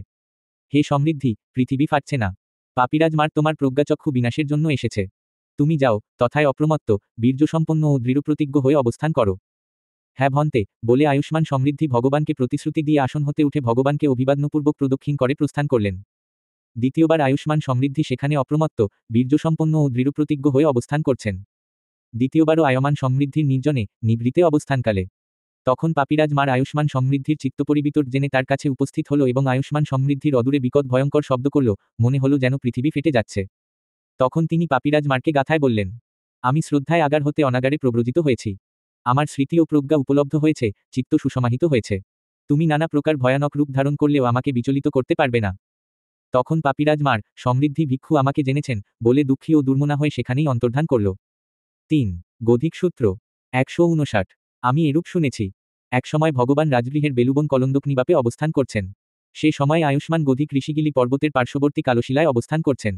Speaker 1: হে সমৃদ্ধি, পৃথিবী ফাটছে না। পাপিরাজ মার তোমার প্রজ্ঞাচক্ষু বিনাশের জন্য এসেছে। তুমি যাও, তথায় অপ্রমত্ত, বীর্যসম্পন্ন ও দৃঢ়প্রতিজ্ঞ হয়ে অবস্থান করো। হ্যাঁ ভন্তে, বলে আয়ুষ্মান সমৃদ্ধি ভগবানকে প্রতিশ্রুতি দিয়ে আসন হতে উঠে ভগবানকে অভিবাদনপূর্বক প্রদক্ষিণ করে প্রস্থান করলেন। দ্বিতীয়বার আয়ুষ্মান সমৃদ্ধি সেখানে অপ্রমত্ত, বীর্যসম্পন্ন ও দৃঢ়প্রতিজ্ঞ হয়ে অবস্থান করছেন। দ্বিতীয়বারও আয়মান সমৃদ্ধির নির্জনে নিভৃতে অবস্থানকালে তখন পাপিরাজ মার আয়ুষ্মান সমৃদ্ধির চিত্তপরিবিতর জেনে তার কাছে উপস্থিত হল এবং আয়ুষ্মান সমৃদ্ধির অদূরে বিকট ভয়ঙ্কর শব্দ করল, মনে হলো যেন পৃথিবী ফেটে যাচ্ছে। তখন তিনি পাপিরাজ মারকে গাথায় বললেন, আমি শ্রদ্ধায় আগার হতে অনাগারে প্রব্রজিত হয়েছি। আমার স্মৃতি ও প্রজ্ঞা উপলব্ধ হয়েছে, চিত্ত সুসমাহিত হয়েছে। তুমি নানা প্রকার ভয়ানক রূপ ধারণ করলেও আমাকে বিচলিত করতে পারবে না। তখন পাপিরাজ মার সমৃদ্ধি ভিক্ষু আমাকে জেনেছেন বলে দুঃখী ও দুর্মনা হয়ে সেখানেই অন্তর্ধান করল। 3. গধিক সূত্র 159। আমি এরূপ শুনেছি। একসময় ভগবান রাজগৃহের বেলুবন কলন্দক নিবাপে অবস্থান করছেন। সে সময় আয়ুষ্মান গধিক ঋষিগিলি পর্বতের পার্শ্ববর্তী কালশিলায় অবস্থান করছেন।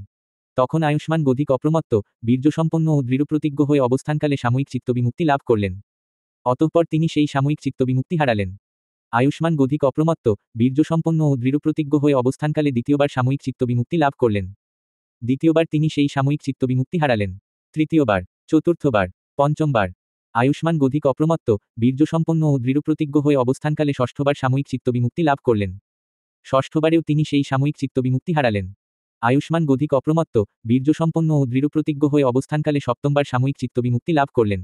Speaker 1: তখন আয়ুষ্মান গধিক অপ্রমত্ত, বীর্যসম্পন্ন ও দৃঢ়প্রতিজ্ঞ হয়ে অবস্থানকালে সাময়িক চিত্তবিমুক্তি লাভ করলেন। অতঃপর তিনি সেই সাময়িক চিত্তবিমুক্তি হারালেন। আয়ুষ্মান গধিক অপ্রমত্ত, বীর্যসম্পন্ন ও দৃঢ়প্রতিজ্ঞ হয়ে অবস্থানকালে দ্বিতীয়বার সাময়িক চিত্তবিমুক্তি লাভ করলেন। দ্বিতীয়বার তিনি সেই সাময়িক চিত্তবিমুক্তি হারালেন। তৃতীয়বার, চতুর্থবার, পঞ্চমবার। আয়ুষ্মান গধিক অপ্রমত্ত, বীর্যসম্পন্ন ও দৃঢ়প্রতিজ্ঞ হয়ে অবস্থানকালে ষষ্ঠবার সাময়িক চিত্তবিমুক্তি লাভ করলেন। ষষ্ঠবারেও তিনি সেই সাময়িক চিত্তবিমুক্তি হারালেন। আয়ুষ্মান গধিক অপ্রমত্ত, বীর্যসম্পন্ন ও দৃঢ়প্রতিজ্ঞ হয়ে অবস্থানকালে সপ্তমবার সাময়িক চিত্তবিমুক্তি লাভ করলেন।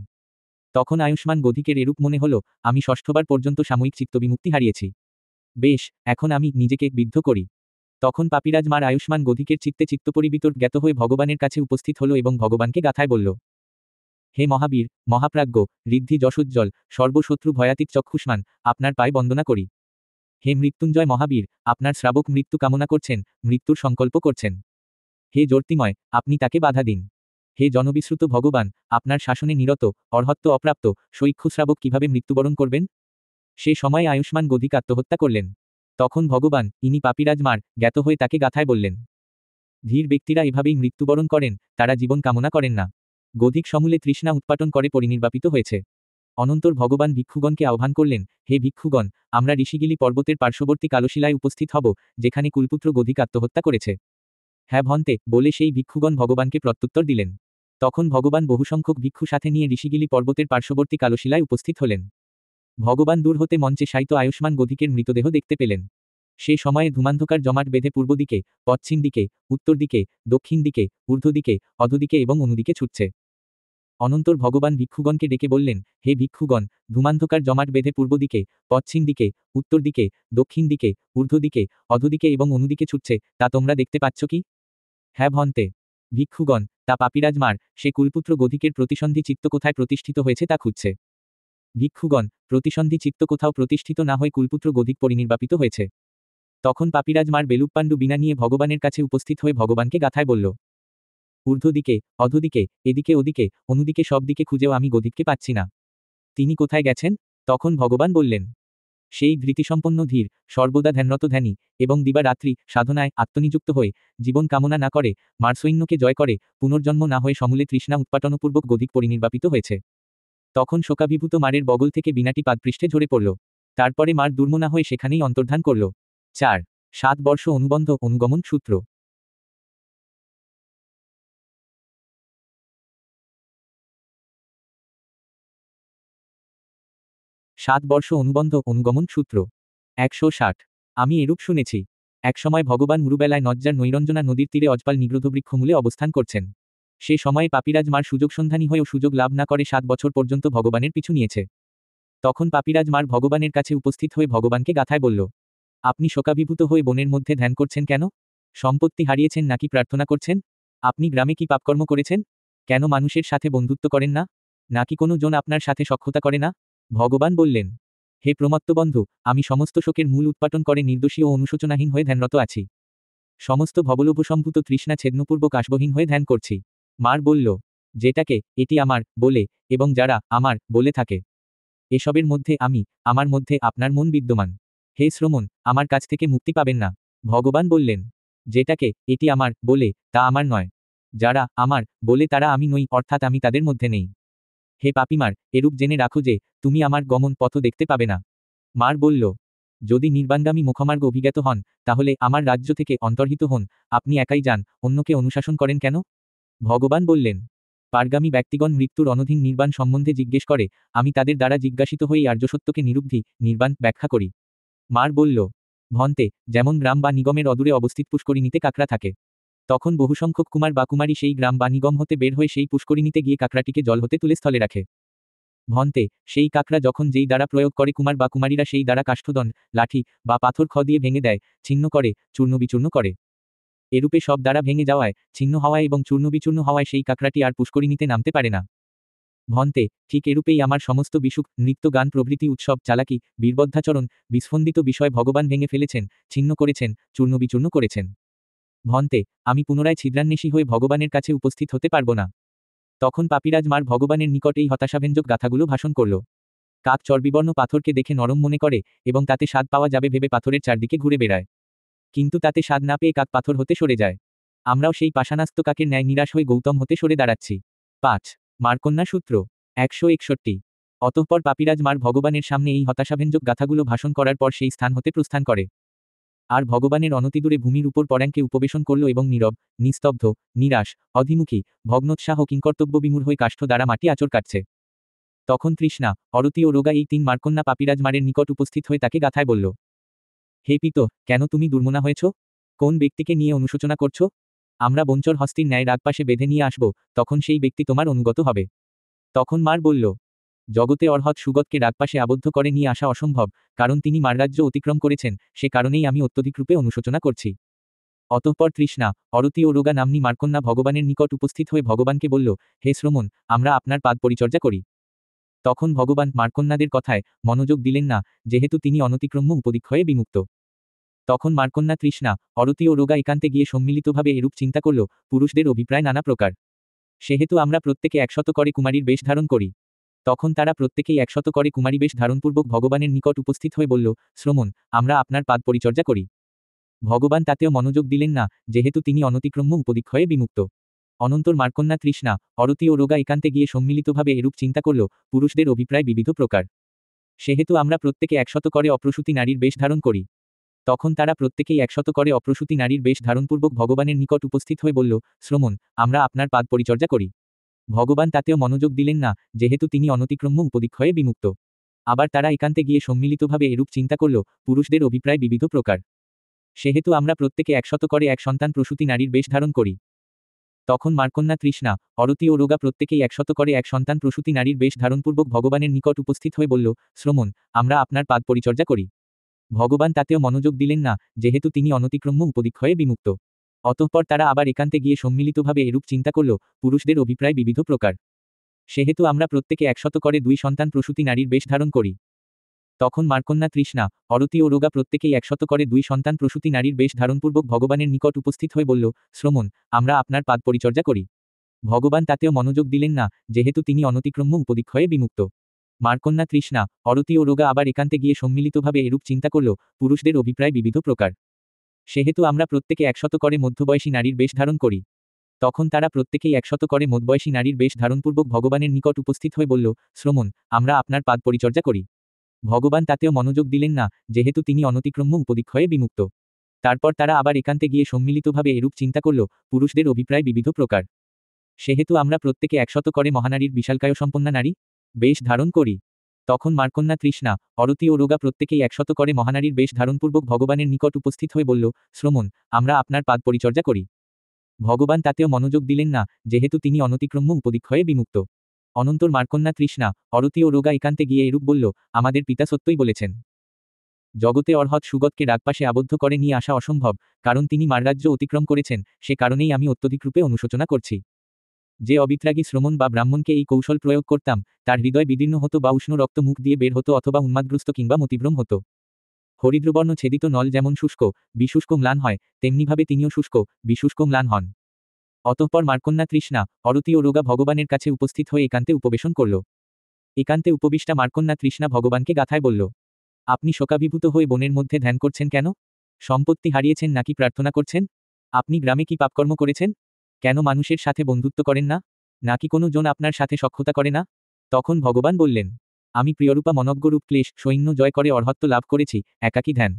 Speaker 1: তখন আয়ুষ্মান গধিকের এরূপ মনে হল, আমি ষষ্ঠবার পর্যন্ত সাময়িক চিত্তবিমুক্তি হারিয়েছি। বেশ, এখন আমি নিজেকে বিদ্ধ করি। তখন পাপিরাজ মার আয়ুষ্মান গধিকের চিত্তে চিত্তপরিবিতর জ্ঞাত হয়ে ভগবানের কাছে উপস্থিত হল এবং ভগবানকে গাথায় বলল, হে মহাবীর, মহাপ্রাজ্ঞ, ঋদ্ধি যশোজ্জ্বল, সর্বশত্রু ভয়াতীত চক্ষুষ্মান, আপনার পায়ে বন্দনা করি। হে মৃত্যুঞ্জয় মহাবীর, আপনার শ্রাবক মৃত্যু কামনা করছেন, মৃত্যুর সংকল্প করছেন। হে জ্যোতির্ময়, আপনি তাকে বাধা দিন। হে জনবিশ্রুত ভগবান, আপনার শাসনে নিরত, অর্হত্ব অপ্রাপ্ত, শৈক্ষশ্রাবক কিভাবে মৃত্যুবরণ করবেন? সে সময় আয়ুষ্মান গধিক আত্মহত্যা করলেন। তখন ভগবান, ইনি পাপিরাজ মার, জ্ঞাত হয়ে তাকে গাথায় বললেন, ধীর ব্যক্তিরা এভাবেই মৃত্যুবরণ করেন, তারা জীবন কামনা করেন না। গধিক সমূলে তৃষ্ণা উৎপাটন করে পরিনির্বাপিত হয়েছে। অনন্তর ভগবান ভিক্ষুগণকে আহ্বান করলেন, হে ভিক্ষুগণ, আমরা ঋষিগিলি পর্বতের পার্শ্ববর্তী কালশিলায় উপস্থিত হব, যেখানে কুলপুত্র গধিক আত্মহত্যা করেছে। হ্যাঁ ভন্তে, বলে সেই ভিক্ষুগণ ভগবানকে প্রত্যুত্তর দিলেন। তখন ভগবান বহুসংখ্যক ভিক্ষু সাথে নিয়ে ঋষিগিলি পর্বতের পার্শ্ববর্তী কালশিলায় উপস্থিত হলেন। ভগবান দূর হতে মঞ্চে শায়িত আয়ুষ্মান গধিকের মৃতদেহ দেখতে পেলেন। সে সময়ে ধূমান্ধকার জমাট বেঁধে পূর্ব দিকে, পশ্চিম দিকে, উত্তর দিকে, দক্ষিণ দিকে, ঊর্ধ্ব দিকে, অধোদিকে এবং অনুদিকে ছুটছে। অনন্তর ভগবান ভিক্ষুগণকে ডেকে বললেন, হে ভিক্ষুগণ, ধূমান্ধকার জমাট বেঁধে পূর্ব দিকে, পশ্চিম দিকে, উত্তর দিকে, দক্ষিণ দিকে, ঊর্ধ্ব দিকে, অধোদিকে এবং অনুদিকে ছুটছে, তা তোমরা দেখতে পাচ্ছ কি? হ্যাঁ ভন্তে। ভিক্ষুগণ, তা পাপিরাজ মার, সে কুলপুত্র গধিকের প্রতিসন্ধি চিত্ত কোথায় প্রতিষ্ঠিত হয়েছে তা খুঁজছে। ভিক্ষুগণ, প্রতিসন্ধি চিত্ত কোথাও প্রতিষ্ঠিত না হয়ে কুলপুত্র গধিক পরিনির্বাপিত হয়েছে। তখন পাপিরাজ মার বেলুপ্পাণ্ডু বীণা নিয়ে ভগবানের কাছে উপস্থিত হয়ে ভগবানকে গাথায় বলল, ঊর্ধ্বদিকে, অধোদিকে, এদিকে ওদিকে, অনুদিকে সব দিকে খুঁজেও আমি গদিককে পাচ্ছি না। তিনি কোথায় গেছেন? তখন ভগবান বললেন, সেই ধৃতিসম্পন্ন ধীর, সর্বদা ধ্যানরত ধ্যানী, এবং দিবারাত্রি সাধনায় আত্মনিযুক্ত হয়ে, জীবন কামনা না করে, মারসৈন্যকে জয় করে, পুনর্জন্ম না হয়ে সমূলে তৃষ্ণা উৎপাটনপূর্বক গদিক পরিনির্বাপিত হয়েছে। তখন শোকাভিভূত মারের বগল থেকে বিনাটি পাদপৃষ্ঠে ঝরে পড়ল। তারপরে মার দুর্মনা হয়ে সেখানেই অন্তর্ধান করল। 4. 7 বর্ষ অনুবন্ধ অনুগমন সূত্র। 7 বর্ষ অনুবন্ধ অনুগমন সূত্র। 160। আমি এরূপ শুনেছি। একসময় ভগবান উরুবেলায় নজ্জার নৈরঞ্জনা নদীর তীরে অজপাল নিগ্রোধ বৃক্ষমূলে অবস্থান করছেন। সে সময়ে পাপিরাজ মার সুযোগসন্ধানী হয়েও সুযোগ লাভ না করে 7 বছর পর্যন্ত ভগবানের পিছু নিয়েছে। তখন পাপিরাজ মার ভগবানের কাছে উপস্থিত হয়ে ভগবানকে গাথায় বলল, আপনি শোকাভিভূত হয়ে বনের মধ্যে ধ্যান করছেন কেন? সম্পত্তি হারিয়েছেন নাকি প্রার্থনা করছেন? আপনি গ্রামে কি পাপকর্ম করেছেন? কেন মানুষের সাথে বন্ধুত্ব করেন না? নাকি কোনো জন আপনার সাথে সখ্যতা করে না? ভগবান বললেন, হে প্রমত্তবন্ধু, আমি সমস্ত শোকের মূল উৎপাটন করে নির্দোষী ও অনুশোচনাহীন হয়ে ধ্যানরত আছি। সমস্ত ভবলোভসম্ভূত তৃষ্ণা ছেদনপূর্বক আশবহীন হয়ে ধ্যান করছি। মার বলল, যেটাকে এটি আমার বলে, এবং যারা আমার বলে থাকে, এসবের মধ্যে আমি, আমার মধ্যে আপনার মন বিদ্যমান। হে শ্রমণ, আমার কাছ থেকে মুক্তি পাবেন না। ভগবান বললেন, যেটাকে এটি আমার বলে, তা আমার নয়। যারা আমার বলে তারা আমি নই, অর্থাৎ আমি তাদের মধ্যে নেই। হে পাপিমার, এরূপ জেনে রাখো যে, তুমি আমার গমন পথ দেখতে পাবে না। মার বলল, যদি নির্বাণগামী মুখমার্গ অভিজ্ঞাত হন, তাহলে আমার রাজ্য থেকে অন্তর্হিত হন, আপনি একাই যান, অন্যকে অনুশাসন করেন কেন? ভগবান বললেন, পারগামী ব্যক্তিগণ মৃত্যুর অনধীন নির্বাণ সম্বন্ধে জিজ্ঞেস করে, আমি তাদের দ্বারা জিজ্ঞাসিত হয়েই আর্যসত্যকে নিরুদ্ধি নির্বাণ ব্যাখ্যা করি। মার বলল, ভন্তে, যেমন গ্রাম বা নিগমের অদূরে অবস্থিত পুষ্করিণীতে কাকড়া থাকে। তখন বহুসংখ্যক কুমার বা কুমারী সেই গ্রাম বা নিগম হতে বের হয়ে সেই পুষ্করিণীতে গিয়ে কাকড়াটিকে জল হতে তুলে স্থলে রাখে। ভন্তে, সেই কাকড়া যখন যেই দ্বারা প্রয়োগ করে কুমার বা কুমারীরা সেই দ্বারা কাষ্ঠদণ্ড, লাঠি বা পাথর দিয়ে ভেঙে দেয়, ছিন্ন করে, চূর্ণবিচূর্ণ করে। এরূপে সব দ্বারা ভেঙে যাওয়ায়, ছিন্ন হওয়ায় এবং চূর্ণবিচূর্ণ হওয়ায় সেই কাকড়াটি আর পুষ্করিণীতে নামতে পারে না। ভন্তে, ঠিক এরূপেই আমার সমস্ত বিসুখ, নৃত্য গান প্রভৃতি উৎসব, চালাকি, বীরবদ্ধাচরণ, বিস্ফন্দিত বিষয় ভগবান ভেঙে ফেলেছেন, ছিন্ন করেছেন, চূর্ণবিচূর্ণ করেছেন। ভন্তে, আমি পুনরায় ছিদ্রান্বেষী হয়ে ভগবানের কাছে উপস্থিত হতে পারব না। তখন পাপিরাজ মার ভগবানের নিকট এই হতাশাব্যঞ্জক গাথাগুলো ভাষণ করল। কাক চর্বিবর্ণ পাথরকে দেখে নরম মনে করে, এবং তাতে স্বাদ পাওয়া যাবে ভেবে পাথরের চারদিকে ঘুরে বেড়ায়। কিন্তু তাতে স্বাদ না পেয়ে কাক পাথর হতে সরে যায়। আমরাও সেই পাষাণাস্ত কাকের ন্যায় নিরাশ হয়ে গৌতম হতে সরে দাঁড়াচ্ছি। 5. মারকন্যা সূত্র। 161। অতঃপর পাপিরাজ মার ভগবানের সামনে এই হতাশাভঞ্জক গাথাগুলো ভাষণ করার পর সেই স্থান হতে প্রস্থান করে। আর ভগবানের অনতিদূরে ভূমির উপর পরাঙ্কে উপবেশন করল এবং নীরব, নিস্তব্ধ, নিরাশ, অধিমুখী, ভগ্নোৎসাহ কিংকর্তব্যবিমূঢ় হয়ে কাষ্ঠ দ্বারা মাটি আঁচড় কাটছে। তখন তৃষ্ণা, অরতি ও রোগা এই 3 মারকন্যা পাপিরাজ মারের নিকট উপস্থিত হয়ে তাকে গাথায় বলল, হে পিত, কেন তুমি দুর্মনা হয়েছ? কোন ব্যক্তিকে নিয়ে অনুশোচনা করছ? আমরা বঞ্চর হস্তির ন্যায় রাগপাশে বেঁধে নিয়ে আসব, তখন সেই ব্যক্তি তোমার অনুগত হবে। তখন মার বলল, জগতে অর্হৎ সুগতকে রাগপাশে আবদ্ধ করে নিয়ে আসা অসম্ভব, কারণ তিনি মাররাজ্য অতিক্রম করেছেন, সে কারণেই আমি অত্যধিক রূপে অনুশোচনা করছি। অতঃপর তৃষ্ণা, অরতি ও রোগা নাম্নী মারকন্যা ভগবানের নিকট উপস্থিত হয়ে ভগবানকে বলল, হে শ্রমণ, আমরা আপনার পাদ পরিচর্যা করি। তখন ভগবান মারকন্যাদের কথায় মনোযোগ দিলেন না, যেহেতু তিনি অনতিক্রম্য উপদিক্ষয়ে বিমুক্ত। তখন মারকন্যা তৃষ্ণা, অরতি ও রোগা একান্তে গিয়ে সম্মিলিতভাবে এরূপ চিন্তা করল, পুরুষদের অভিপ্রায় নানা প্রকার। সেহেতু আমরা প্রত্যেকে 100 করে কুমারীর বেশ ধারণ করি। তখন তারা প্রত্যেকেই 100 করে কুমারী বেশ ধারণপূর্বক ভগবানের নিকট উপস্থিত হয়ে বলল, শ্রমণ, আমরা আপনার পাদ পরিচর্যা করি। ভগবান তাতেও মনোযোগ দিলেন না, যেহেতু তিনি অনতিক্রম্য উপদিক্ষয়ে বিমুক্ত। অনন্তর মারকন্যা তৃষ্ণা, অরতি ও রোগা একান্তে গিয়ে সম্মিলিতভাবে এরূপ চিন্তা করল, পুরুষদের অভিপ্রায় বিবিধ প্রকার। সেহেতু আমরা প্রত্যেকে 100 করে অপ্রসূতি নারীর বেশ ধারণ করি। তখন তারা প্রত্যেকেই 100 করে অপ্রসূতি নারীর বেশ ধারণপূর্বক ভগবানের নিকট উপস্থিত হয়ে বলল, শ্রমণ, আমরা আপনার পাদ পরিচর্যা করি। ভগবান তাতেও মনোযোগ দিলেন না, যেহেতু তিনি অনতিক্রম্য উপদিক্ষয়ে বিমুক্ত। আবার তারা একান্তে গিয়ে সম্মিলিতভাবে এরূপ চিন্তা করল, পুরুষদের অভিপ্রায় বিবিধ প্রকার। সেহেতু আমরা প্রত্যেকে 100 করে এক সন্তান প্রসূতি নারীর বেশ ধারণ করি। তখন মারকন্যা তৃষ্ণা, অরতি ও রোগা প্রত্যেকেই 100 করে এক সন্তান প্রসূতি নারীর বেশ ধারণপূর্বক ভগবানের নিকট উপস্থিত হয়ে বলল, শ্রমণ, আমরা আপনার পাদ পরিচর্যা করি। ভগবান তাতেও মনোযোগ দিলেন না, যেহেতু তিনি অনতিক্রম্য উপদিক্ষয়ে বিমুক্ত। অতঃপর তারা আবার একান্তে গিয়ে সম্মিলিতভাবে এরূপ চিন্তা করল, পুরুষদের অভিপ্রায় বিবিধ প্রকার। সেহেতু আমরা প্রত্যেকে 100 করে 2 সন্তান প্রসূতি নারীর বেশ ধারণ করি। তখন মারকন্যা তৃষ্ণা, অরতি ও রোগা প্রত্যেকেই 100 করে 2 সন্তান প্রসূতি নারীর বেশ ধারণপূর্বক ভগবানের নিকট উপস্থিত হয়ে বলল, শ্রমণ, আমরা আপনার পাদ পরিচর্যা করি। ভগবান তাতেও মনোযোগ দিলেন না, যেহেতু তিনি অনতিক্রম্য উপদীক্ষয়ে বিমুক্ত। মারকন্যা তৃষ্ণা, অরতি ও রোগা আবার একান্তে গিয়ে সম্মিলিতভাবে এরূপ চিন্তা করল, পুরুষদের অভিপ্রায় বিবিধ প্রকার। সেহেতু আমরা প্রত্যেকে 100 করে মধ্যবয়সী নারীর বেশ ধারণ করি। তখন তারা প্রত্যেকেই 100 করে মধ্যবয়সী নারীর বেশ ধারণপূর্বক ভগবানের নিকট উপস্থিত হয়ে বলল, শ্রমণ, আমরা আপনার পাদ পরিচর্যা করি। ভগবান তাতেও মনোযোগ দিলেন না, যেহেতু তিনি অনতিক্রম্য উপদীক্ষয়ে বিমুক্ত। তারপর তারা আবার একান্তে গিয়ে সম্মিলিতভাবে এরূপ চিন্তা করল, পুরুষদের অভিপ্রায় বিবিধ প্রকার। সেহেতু আমরা প্রত্যেকে 100 করে মহানারীর বিশালকায় সম্পন্না নারী বেশ ধারণ করি। তখন মারকন্যা তৃষ্ণা, অরতি ও রোগা প্রত্যেকেই 100 করে মহানারীর বেশ ধারণপূর্বক ভগবানের নিকট উপস্থিত হয়ে বলল, শ্রমণ, আমরা আপনার পাদ পরিচর্যা করি। ভগবান তাতেও মনোযোগ দিলেন না, যেহেতু তিনি অনতিক্রম্য উপদীক্ষয়ে বিমুক্ত। অনন্তর মারকন্যা তৃষ্ণা, অরতি ও রোগা একান্তে গিয়ে এরূপ বলল, আমাদের পিতা সত্যই বলেছেন। জগতে অর্হৎ সুগতকে রাগপাশে আবদ্ধ করে নিয়ে আসা অসম্ভব, কারণ তিনি মাররাজ্য অতিক্রম করেছেন, সে কারণেই আমি অত্যধিক রূপে অনুশোচনা করছি। যে অবিত্রাগী শ্রমণ বা ব্রাহ্মণকে এই কৌশল প্রয়োগ করতাম, তার হৃদয় বিদীর্ণ হতো বা উষ্ণ রক্ত মুখ দিয়ে বের হতো অথবা উন্মাদগ্রস্ত কিংবা মতিভ্রম হতো। হরিদ্রবর্ণ ছেদিত নল যেমন শুষ্ক, বিশুষ্ক ম্লান হয়, তেমনিভাবে তিনিও শুষ্ক, বিশুষ্ক ম্লান হন। অতঃপর মারকন্যা তৃষ্ণা, অরতি ও রোগা ভগবানের কাছে উপস্থিত হয়ে একান্তে উপবেশন করল। একান্তে উপবিষ্টা মারকন্যা তৃষ্ণা ভগবানকে গাথায় বলল, আপনি শোকাভিভূত হয়ে বনের মধ্যে ধ্যান করছেন কেন? সম্পত্তি হারিয়েছেন নাকি প্রার্থনা করছেন? আপনি গ্রামে কি পাপকর্ম করেছেন? কেন মানুষের সাথে বন্ধুত্ব করেন না? নাকি কোনো জন আপনার সাথে সখ্যতা করে না? তখন ভগবান বললেন, আমি প্রিয়রূপা মনজ্ঞরূপ ক্লেশ সৈন্য জয় করে অর্হত্ব লাভ করেছি, একাকী ধ্যান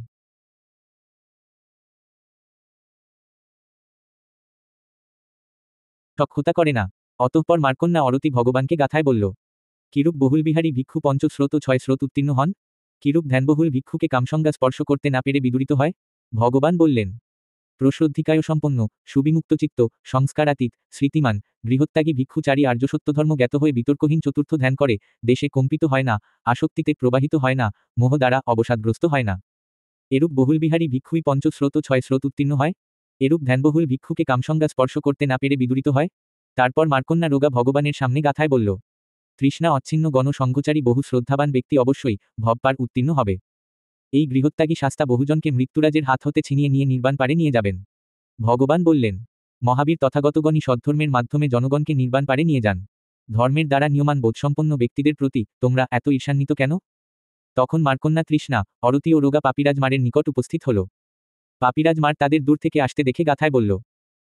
Speaker 1: সখ্যতা করে না। অতঃপর মারকন্যা অরতি ভগবানকে গাথায় বলল, কিরূপ বহুলবিহারী ভিক্ষু পঞ্চস্রোত ও 6 স্রোত উত্তীর্ণ হন? কিরূপ ধ্যানবহুল ভিক্ষুকে কামসংজ্ঞা স্পর্শ করতে না পেরে বিদুরিত হয়? ভগবান বললেন, প্রশ্রদ্ধিকায় সম্পন্ন, সুবিমুক্তচিত্ত, সংস্কারাতীত, স্মৃতিমান, গৃহত্যাগী ভিক্ষুচারী আর্যসত্যধর্ম জ্ঞাত হয়ে বিতর্কহীন চতুর্থ ধ্যান করে, দেশে কম্পিত হয় না, আসক্তিতে প্রবাহিত হয় না, মোহ দ্বারা অবসাদগ্রস্ত হয় না। এরূপ বহুলবিহারী ভিক্ষুই পঞ্চস্রোত ও 6 স্রোত উত্তীর্ণ হয়। এরূপ ধ্যানবহুল ভিক্ষুকে কামসংজ্ঞা স্পর্শ করতে না পেরে বিদুরিত হয়। তারপর মারকন্যা রোগা ভগবানের সামনে গাথায় বলল, তৃষ্ণা অচ্ছিন্ন গণ সঙ্গচারী বহু শ্রদ্ধাবান ব্যক্তি অবশ্যই ভবপার উত্তীর্ণ হবে। এই গৃহত্যাগী শাস্তা বহুজনকে মৃত্যুরাজের হাত হতে ছিনিয়ে নিয়ে নির্বাণ পারে নিয়ে যাবেন। ভগবান বললেন, মহাবীর তথাগতগণই সদ্ধর্মের মাধ্যমে জনগণকে নির্বাণ পারে নিয়ে যান। ধর্মের দ্বারা নিয়মান বোধসম্পন্ন ব্যক্তিদের প্রতি তোমরা এত ঈর্ষান্বিত কেন? তখন মারকন্যা তৃষ্ণা, অরতি ও রোগা পাপিরাজ মারের নিকট উপস্থিত হল। পাপিরাজ মার তাদের দূর থেকে আসতে দেখে গাথায় বলল,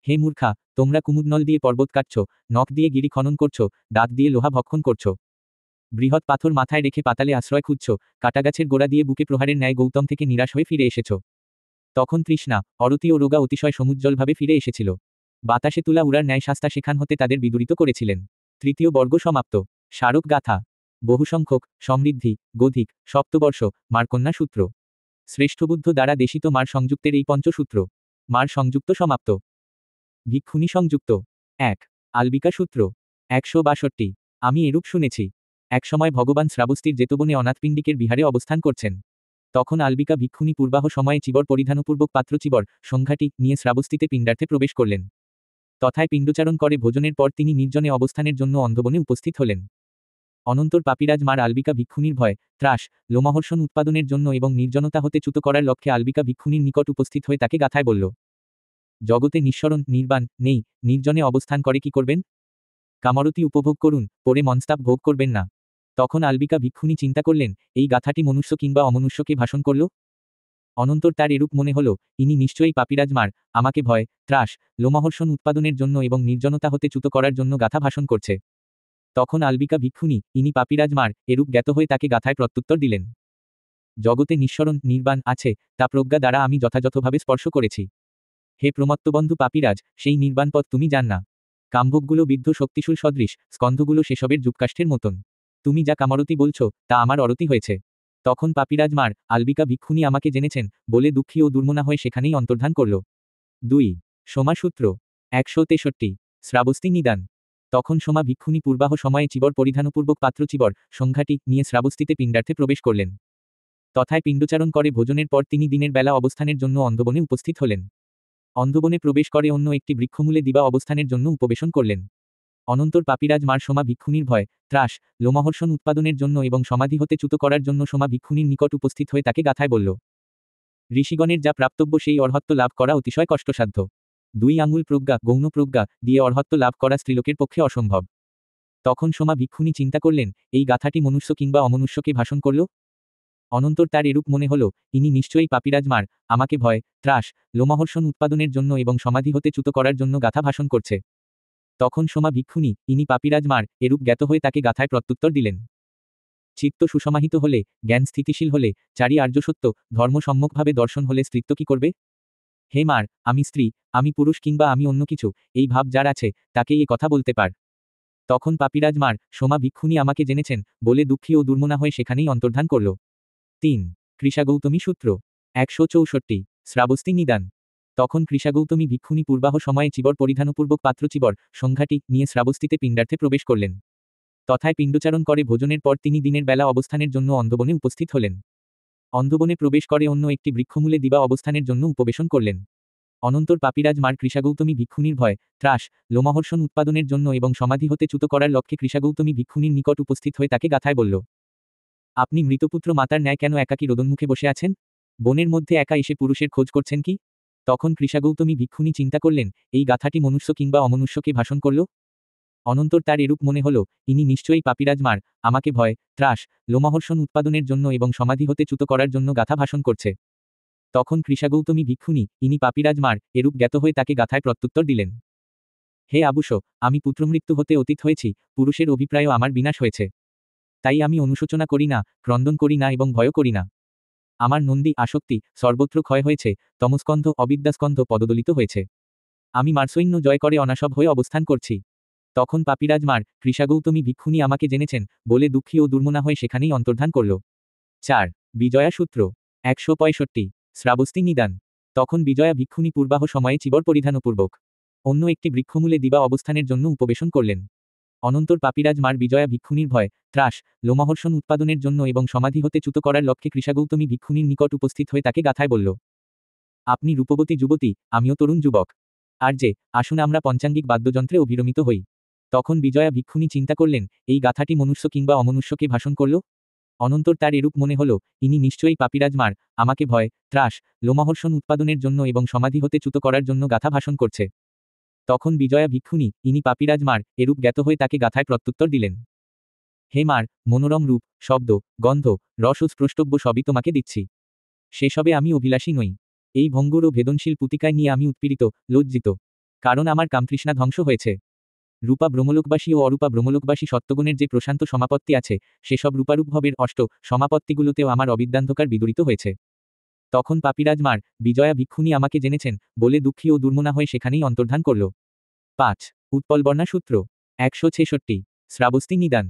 Speaker 1: হে মূর্খা, তোমরা কুমুদনল দিয়ে পর্বত কাটছ, নখ দিয়ে গিরি খনন করছ, দাঁত দিয়ে লোহা ভক্ষণ করছ। বৃহৎ পাথর মাথায় রেখে পাতালে আশ্রয় খুঁজছ, কাটাগাছের গোড়া দিয়ে বুকে প্রহারের ন্যায় গৌতম থেকে নিরাশ হয়ে ফিরে এসেছ। তখন তৃষ্ণা, অরতি ও রোগা অতিশয় সমুজ্জ্বলভাবে ফিরে এসেছিল। বাতাসে তুলা উড়ার ন্যায় শাস্তা সেখান হতে তাদের বিদুরিত করেছিলেন। তৃতীয় বর্গ সমাপ্ত। স্মারক গাথা। বহুসংখ্যক, সমৃদ্ধি, গধিক, সপ্তবর্ষ, মারকন্যা সূত্র। শ্রেষ্ঠবুদ্ধ দ্বারা দেশিত মার সংযুক্তের এই পঞ্চসূত্র। মার সংযুক্ত সমাপ্ত। ভিক্ষুণী সংযুক্ত। 1 আলবিকা সূত্র 162। আমি এরূপ শুনেছি। একসময় ভগবান শ্রাবস্তীর জেতবনে অনাথপিণ্ডিকের বিহারে অবস্থান করছেন। তখন আলবিকা ভিক্ষুণী পূর্বাহ সময়ে চিবর পরিধানপূর্বক পাত্র চিবর সংঘাটি নিয়ে শ্রাবস্তীতে পিণ্ডার্থে প্রবেশ করলেন। তথায় পিণ্ডচারণ করে ভোজনের পর তিনি নির্জনে অবস্থানের জন্য অন্ধবনে উপস্থিত হলেন। অনন্তর পাপিরাজ মার আলবিকা ভিক্ষুণীর ভয়, ত্রাস, লোমহর্ষণ উৎপাদনের জন্য এবং নির্জনতা হতে চ্যুত করার লক্ষ্যে আলবিকা ভিক্ষুণীর নিকট উপস্থিত হয়ে তাকে গাথায় বলল, জগতে নিঃসরণ নির্বাণ নেই, নির্জনে অবস্থান করে কি করবেন? কামরতি উপভোগ করুন, পরে মনস্তাপ ভোগ করবেন না। তখন আলবিকা ভিক্ষুণী চিন্তা করলেন, এই গাথাটি মনুষ্য কিংবা অমনুষ্যকে ভাষণ করল। অনন্তর তার এরূপ মনে হল, ইনি নিশ্চয়ই পাপিরাজ মার, আমাকে ভয়, ত্রাস, লোমহর্ষণ উৎপাদনের জন্য এবং নির্জনতা হতে চ্যুত করার জন্য গাথা ভাষণ করছে। তখন আলবিকা ভিক্ষুণী, ইনি পাপিরাজ মার, এরূপ জ্ঞাত হয়ে তাকে গাথায় প্রত্যুত্তর দিলেন, জগতে নিঃসরণ নির্বাণ আছে, তা প্রজ্ঞা দ্বারা আমি যথাযথভাবে স্পর্শ করেছি। হে প্রমত্তবন্ধু পাপিরাজ, সেই নির্বাণপথ তুমি জান না। কামভোগগুলো বিদ্ধ শক্তিশূল সদৃশ, স্কন্ধগুলো সেসবের যুগকাষ্ঠের মতন। তুমি যা কামরতি বলছো, তা আমার অরতি হয়েছে। তখন পাপিরাজ মার, আলবিকা ভিক্ষুণী আমাকে জেনেছেন, বলে দুঃখী ও দুর্মনা হয়ে সেখানেই অন্তর্ধান করল। 2 সোমা সূত্র 163। শ্রাবস্তী নিদান। তখন সোমা ভিক্ষুণী পূর্বাহ সময়ে চিবর পরিধানপূর্বক পাত্র চিবর সংঘাটি নিয়ে শ্রাবস্তীতে পিণ্ডার্থে প্রবেশ করলেন। তথায় পিণ্ডচারণ করে ভোজনের পর তিনি দিনের বেলা অবস্থানের জন্য অন্ধবনে উপস্থিত হলেন। অন্ধবনে প্রবেশ করে অন্য একটি বৃক্ষমূলে দিবা অবস্থানের জন্য উপবেশন করলেন। অনন্তর পাপিরাজ মার সোমা ভিক্ষুণীর ভয়, ত্রাস, লোমহর্ষণ উৎপাদনের জন্য এবং সমাধি হতে চ্যুত করার জন্য সোমা ভিক্ষুণীর নিকট উপস্থিত হয়ে তাকে গাথায় বলল। ঋষিগণের যা প্রাপ্তব্য সেই অর্হত্ব লাভ করা অতিশয় কষ্টসাধ্য। 2 আঙুল প্রজ্ঞা, গৌণ প্রজ্ঞা দিয়ে অর্হত্ব লাভ করা স্ত্রীলোকের পক্ষে অসম্ভব। তখন সোমা ভিক্ষুণী চিন্তা করলেন, এই গাথাটি মনুষ্য কিংবা অমনুষ্যকে ভাষণ করল। অনন্তর তার এরূপ মনে হল, ইনি নিশ্চয়ই পাপিরাজ মার আমাকে ভয়, ত্রাস, লোমহর্ষণ উৎপাদনের জন্য এবং সমাধি হতে চ্যুত করার জন্য গাথা ভাষণ করছে। তখন সোমা ভিক্ষুণী, ইনি পাপিরাজ মার এরূপ জ্ঞাত হয়ে তাকে গাথায় প্রত্যুত্তর দিলেন। চিত্ত সুসমাহিত হলে, জ্ঞান স্থিতিশীল হলে, চারি আর্যসত্য ধর্ম সম্যকভাবে দর্শন হলে স্ত্রীত্ব কি করবে? হে মার, আমি স্ত্রী, আমি পুরুষ কিংবা আমি অন্য কিছু, এই ভাব যার আছে তাকেই এ কথা বলতে পার। তখন পাপিরাজ মার সোমা ভিক্ষুণী আমাকে জেনেছেন বলে দুঃখী ও দুর্মনা হয়ে সেখানেই অন্তর্ধান করল। 3 কৃষাগৌতমী সূত্র 164 শ্রাবস্তি নিদান। তখন কৃষাগৌতমী ভিক্ষুণী পূর্বাহ সময়ে চিবর পরিধানপূর্বক পাত্র চিবর সংঘাটি নিয়ে শ্রাবস্তিতে পিণ্ডার্থে প্রবেশ করলেন। তথায় পিণ্ডচারণ করে ভোজনের পর তিনি দিনের বেলা অবস্থানের জন্য অন্ধবনে উপস্থিত হলেন। অন্ধবনে প্রবেশ করে অন্য একটি বৃক্ষমূলে দিবা অবস্থানের জন্য উপবেশন করলেন। অনন্তর পাপিরাজ মার কৃষাগৌতমী ভিক্ষুণীর ভয়, ত্রাস, লোমহর্ষণ উৎপাদনের জন্য এবং সমাধি হতে চ্যুত করার লক্ষ্যে কৃষাগৌতমী ভিক্ষুণীর নিকট উপস্থিত হয়ে তাকে গাথায় বলল। আপনি মৃতপুত্র মাতার ন্যায় কেন একাকী রোদনমুখে বসে আছেন? বনের মধ্যে একা এসে পুরুষের খোঁজ করছেন কি? তখন কৃষাগৌতমী ভিক্ষুণী চিন্তা করলেন, এই গাথাটি মনুষ্য কিংবা অমনুষ্যকে ভাষণ করল। অনন্তর তার এরূপ মনে হল, ইনি নিশ্চয়ই পাপিরাজ মার আমাকে ভয়, ত্রাস, লোমহর্ষণ উৎপাদনের জন্য এবং সমাধি হতে চ্যুত করার জন্য গাথা ভাষণ করছে। তখন কৃষাগৌতমী ভিক্ষুণী, ইনি পাপিরাজ মার এরূপ জ্ঞাত হয়ে তাকে গাথায় প্রত্যুত্তর দিলেন। হে আবুষ, আমি পুত্রমৃত্যু হতে অতীত হয়েছি, পুরুষের অভিপ্রায়ও আমার বিনাশ হয়েছে। তাই আমি অনুশোচনা করি না, ক্রন্দন করি না এবং ভয়ও করি না। আমার নন্দী আসক্তি সর্বত্র ক্ষয় হয়েছে, তমস্কন্ধ অবিদ্যাস্কন্ধ পদদলিত হয়েছে। আমি মারসৈন্য জয় করে অনাসব হয়ে অবস্থান করছি। তখন পাপিরাজ মার কৃষাগৌতমী ভিক্ষুণী আমাকে জেনেছেন বলে দুঃখী ও দুর্মনা হয়ে সেখানেই অন্তর্ধান করল। 4 বিজয়া সূত্র 165 শ্রাবস্তি নিদান। তখন বিজয়া ভিক্ষুণী পূর্বাহ সময়ে চিবর পরিধানপূর্বক অন্য একটি বৃক্ষমূলে দিবা অবস্থানের জন্য উপবেশন করলেন। অনন্তর পাপিরাজ মার বিজয়া ভিক্ষুণীর ভয়, ত্রাস, লোমহর্ষণ উৎপাদনের জন্য এবং সমাধি হতে চ্যুত করার লক্ষ্যে কৃষাগৌতমী ভিক্ষুণীর নিকট উপস্থিত হয়ে তাকে গাথায় বলল। আপনি রূপবতী যুবতী, আমিও তরুণ যুবক। আর যে আসুন আমরা পঞ্চাঙ্গিক বাদ্যযন্ত্রে অভিরমিত হই। তখন বিজয়া ভিক্ষুণী চিন্তা করলেন, এই গাথাটি মনুষ্য কিংবা অমনুষ্যকে ভাষণ করল। অনন্তর তার এরূপ মনে হল, ইনি নিশ্চয়ই পাপিরাজ মার আমাকে ভয়, ত্রাস, লোমহর্ষণ উৎপাদনের জন্য এবং সমাধি হতে চ্যুত করার জন্য গাথা ভাষণ করছে। তখন বিজয়া ভিক্ষুণী, ইনি পাপিরাজ মার এরূপ জ্ঞাত হয়ে তাকে গাথায় প্রত্যুত্তর দিলেন। হে মার, মনোরম রূপ, শব্দ, গন্ধ, রস ও স্পষ্টব্য সবই তোমাকে দিচ্ছি। সেসবে আমি অভিলাষী নই। এই ভঙ্গুর ও ভেদনশীল পুতিকায় নিয়ে আমি উৎপীড়িত, লজ্জিত। কারণ আমার কামতৃষ্ণা ধ্বংস হয়েছে। রূপা ব্রহ্মলোকবাসী ও অরূপা ব্রহ্মলোকবাসী সত্যগুণের যে প্রশান্ত সমাপত্তি আছে, সেসব রূপারূপ ভবের সমাপত্তিগুলোতেও আমার অবিদ্যান্ধকার বিদূরিত হয়েছে। তখন পাপিরাজ মার বিজয়া ভিক্ষুণী আমাকে জেনেছেন বলে দুঃখী ও দুর্মনা হয়ে সেখানেই অন্তর্ধান করল। 5 উৎপলবর্ণা সূত্র 166 শ্রাবস্তি নিদান।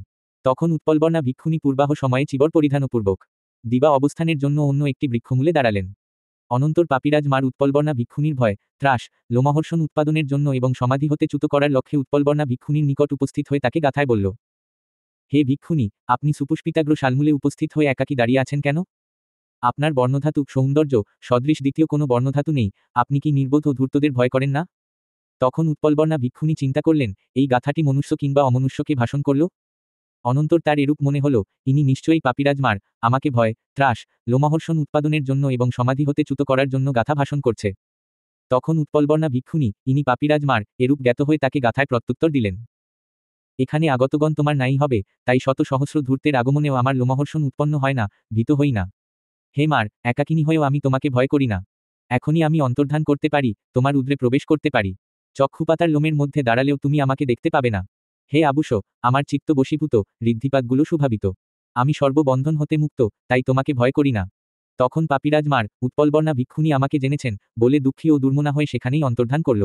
Speaker 1: তখন উৎপলবর্ণা ভিক্ষুণী পূর্বাহ সময়ে চিবর পরিধানপূর্বক দিবা অবস্থানের জন্য অন্য একটি বৃক্ষমূলে দাঁড়ালেন। অনন্তর পাপিরাজ মার উৎপলবর্ণা ভিক্ষুণীর ভয়, ত্রাস, লোমহর্ষণ উৎপাদনের জন্য এবং সমাধি হতে চ্যুত করার লক্ষ্যে উৎপলবর্ণা ভিক্ষুণীর নিকট উপস্থিত হয়ে তাকে গাথায় বলল। হে ভিক্ষুণী, আপনি সুপুষ্পিতাগ্র শালমূলে উপস্থিত হয়ে একাকী দাঁড়িয়ে আছেন কেন? আপনার বর্ণধাতু সৌন্দর্য সদৃশ দ্বিতীয় কোনো বর্ণধাতু নেই, আপনি কি নির্বোধ ও ধূর্তদের ভয় করেন না? তখন উৎপলবর্ণা ভিক্ষুণী চিন্তা করলেন, এই গাথাটি মনুষ্য কিংবা অমনুষ্যকে ভাষণ করল। অনন্তর তার এরূপ মনে হল, ইনি নিশ্চয়ই পাপিরাজ মার আমাকে ভয়, ত্রাস, লোমহর্ষণ উৎপাদনের জন্য এবং সমাধি হতে চ্যুত করার জন্য গাথা ভাষণ করছে। তখন উৎপলবর্ণা ভিক্ষুণী, ইনি পাপিরাজ মার এরূপ জ্ঞাত হয়ে তাকে গাথায় প্রত্যুত্তর দিলেন। এখানে আগতগণ তোমার নাই হবে, তাই শত সহস্র ধূর্তের আগমনেও আমার লোমহর্ষণ উৎপন্ন হয় না, ভীত হই না। হে মার, একাকিনী হয়েও আমি তোমাকে ভয় করি না। এখনই আমি অন্তর্ধান করতে পারি, তোমার উদ্রে প্রবেশ করতে পারি। চক্ষুপাতার লোমের মধ্যে দাঁড়ালেও তুমি আমাকে দেখতে পাবে না। হে আবুষ, আমার চিত্ত বশীভূত, ঋদ্ধিপাতগুলো শুভাবিত। আমি সর্ববন্ধন হতে মুক্ত, তাই তোমাকে ভয় করি না। তখন পাপিরাজ মার উৎপলবর্ণা ভিক্ষুণী আমাকে জেনেছেন বলে দুঃখী ও দুর্মনা হয়ে সেখানেই অন্তর্ধান করল।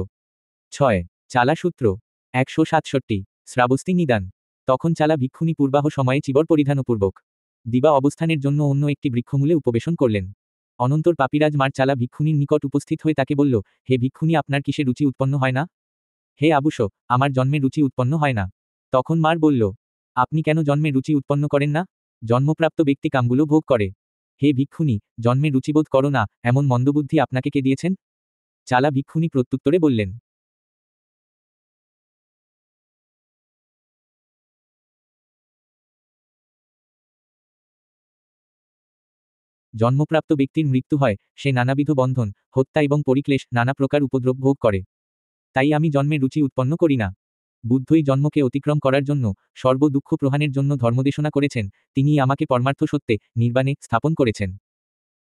Speaker 1: 6 চালা সূত্র 167 শ্রাবস্তি নিদান। তখন চালা ভিক্ষুণী পূর্বাহ সময়ে চিবর পরিধানপূর্বক দিবা অবস্থানের জন্য অন্য একটি বৃক্ষমূলে উপবেশন করলেন। অনন্তর পাপিরাজ মার চালা ভিক্ষুণীর নিকট উপস্থিত হয়ে তাকে বলল, হে ভিক্ষুণী, আপনার কিসে রুচি উৎপন্ন হয় না? হে আবুষ, আমার জন্মে রুচি উৎপন্ন হয় না। তখন মার বলল, আপনি কেন জন্মে রুচি উৎপন্ন করেন না? জন্মপ্রাপ্ত ব্যক্তি কামগুলো ভোগ করে। হে ভিক্ষুণী, জন্মে রুচিবোধ করো না, এমন মন্দবুদ্ধি আপনাকে কে দিয়েছেন? চালা ভিক্ষুণী প্রত্যুত্তরে বললেন, জন্মপ্রাপ্ত ব্যক্তির মৃত্যু হয়, সে নানাবিধ বন্ধন, হত্যা এবং পরিক্লেশ, নানা প্রকার উপদ্রব ভোগ করে। তাই আমি জন্মের রুচি উৎপন্ন করি না। বুদ্ধই জন্মকে অতিক্রম করার জন্য, সর্ব দুঃখ প্রহাণের জন্য ধর্মদেশনা করেছেন, তিনিই আমাকে পরমার্থ সত্যে, নির্বাণে স্থাপন করেছেন।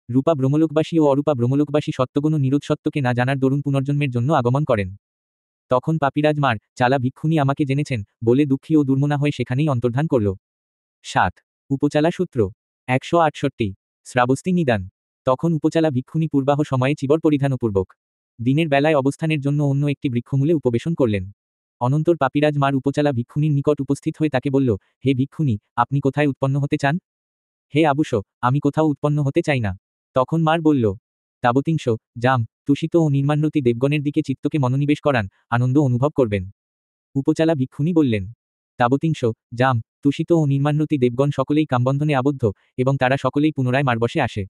Speaker 1: রূপা ব্রহ্মলোকবাসী ও অরূপা ব্রহ্মলোকবাসী সত্যগুণ ও নিরোধসত্যকে না জানার দরুন পুনর্জন্মের জন্য আগমন করেন। তখন পাপিরাজ মার চালা ভিক্ষুণী আমাকে জেনেছেন বলে দুঃখী ও দুর্মনা হয়ে সেখানেই অন্তর্ধান করল। ৭ উপচালা সূত্র ১৬৮ শ্রাবস্তি নিদান। তখন উপচালা ভিক্ষুণী পূর্বাহ সময়ে চিবর পরিধানপূর্বক দিনের বেলায় অবস্থানের জন্য অন্য একটি বৃক্ষমূলে উপবেশন করলেন। অনন্তর পাপিরাজ মার উপচালা ভিক্ষুণীর নিকট উপস্থিত হয়ে তাকে বলল, হে ভিক্ষুণী, আপনি কোথায় উৎপন্ন হতে চান? হে আবুশ, আমি কোথাও উৎপন্ন হতে চাই না। তখন মার বলল, তাবতিংশ জাম তুষিত ও নির্মাণরতি দেবগণের দিকে চিত্তকে মনোনিবেশ করান, আনন্দ অনুভব করবেন। উপচালা ভিক্ষুণী বললেন, তাবতিংশ জাম তুষিত ও নির্মাণরতি দেবগণ সকলেই কামবন্ধনে আবদ্ধ, এবং তারা সকলেই পুনরায় মারবশে আসে।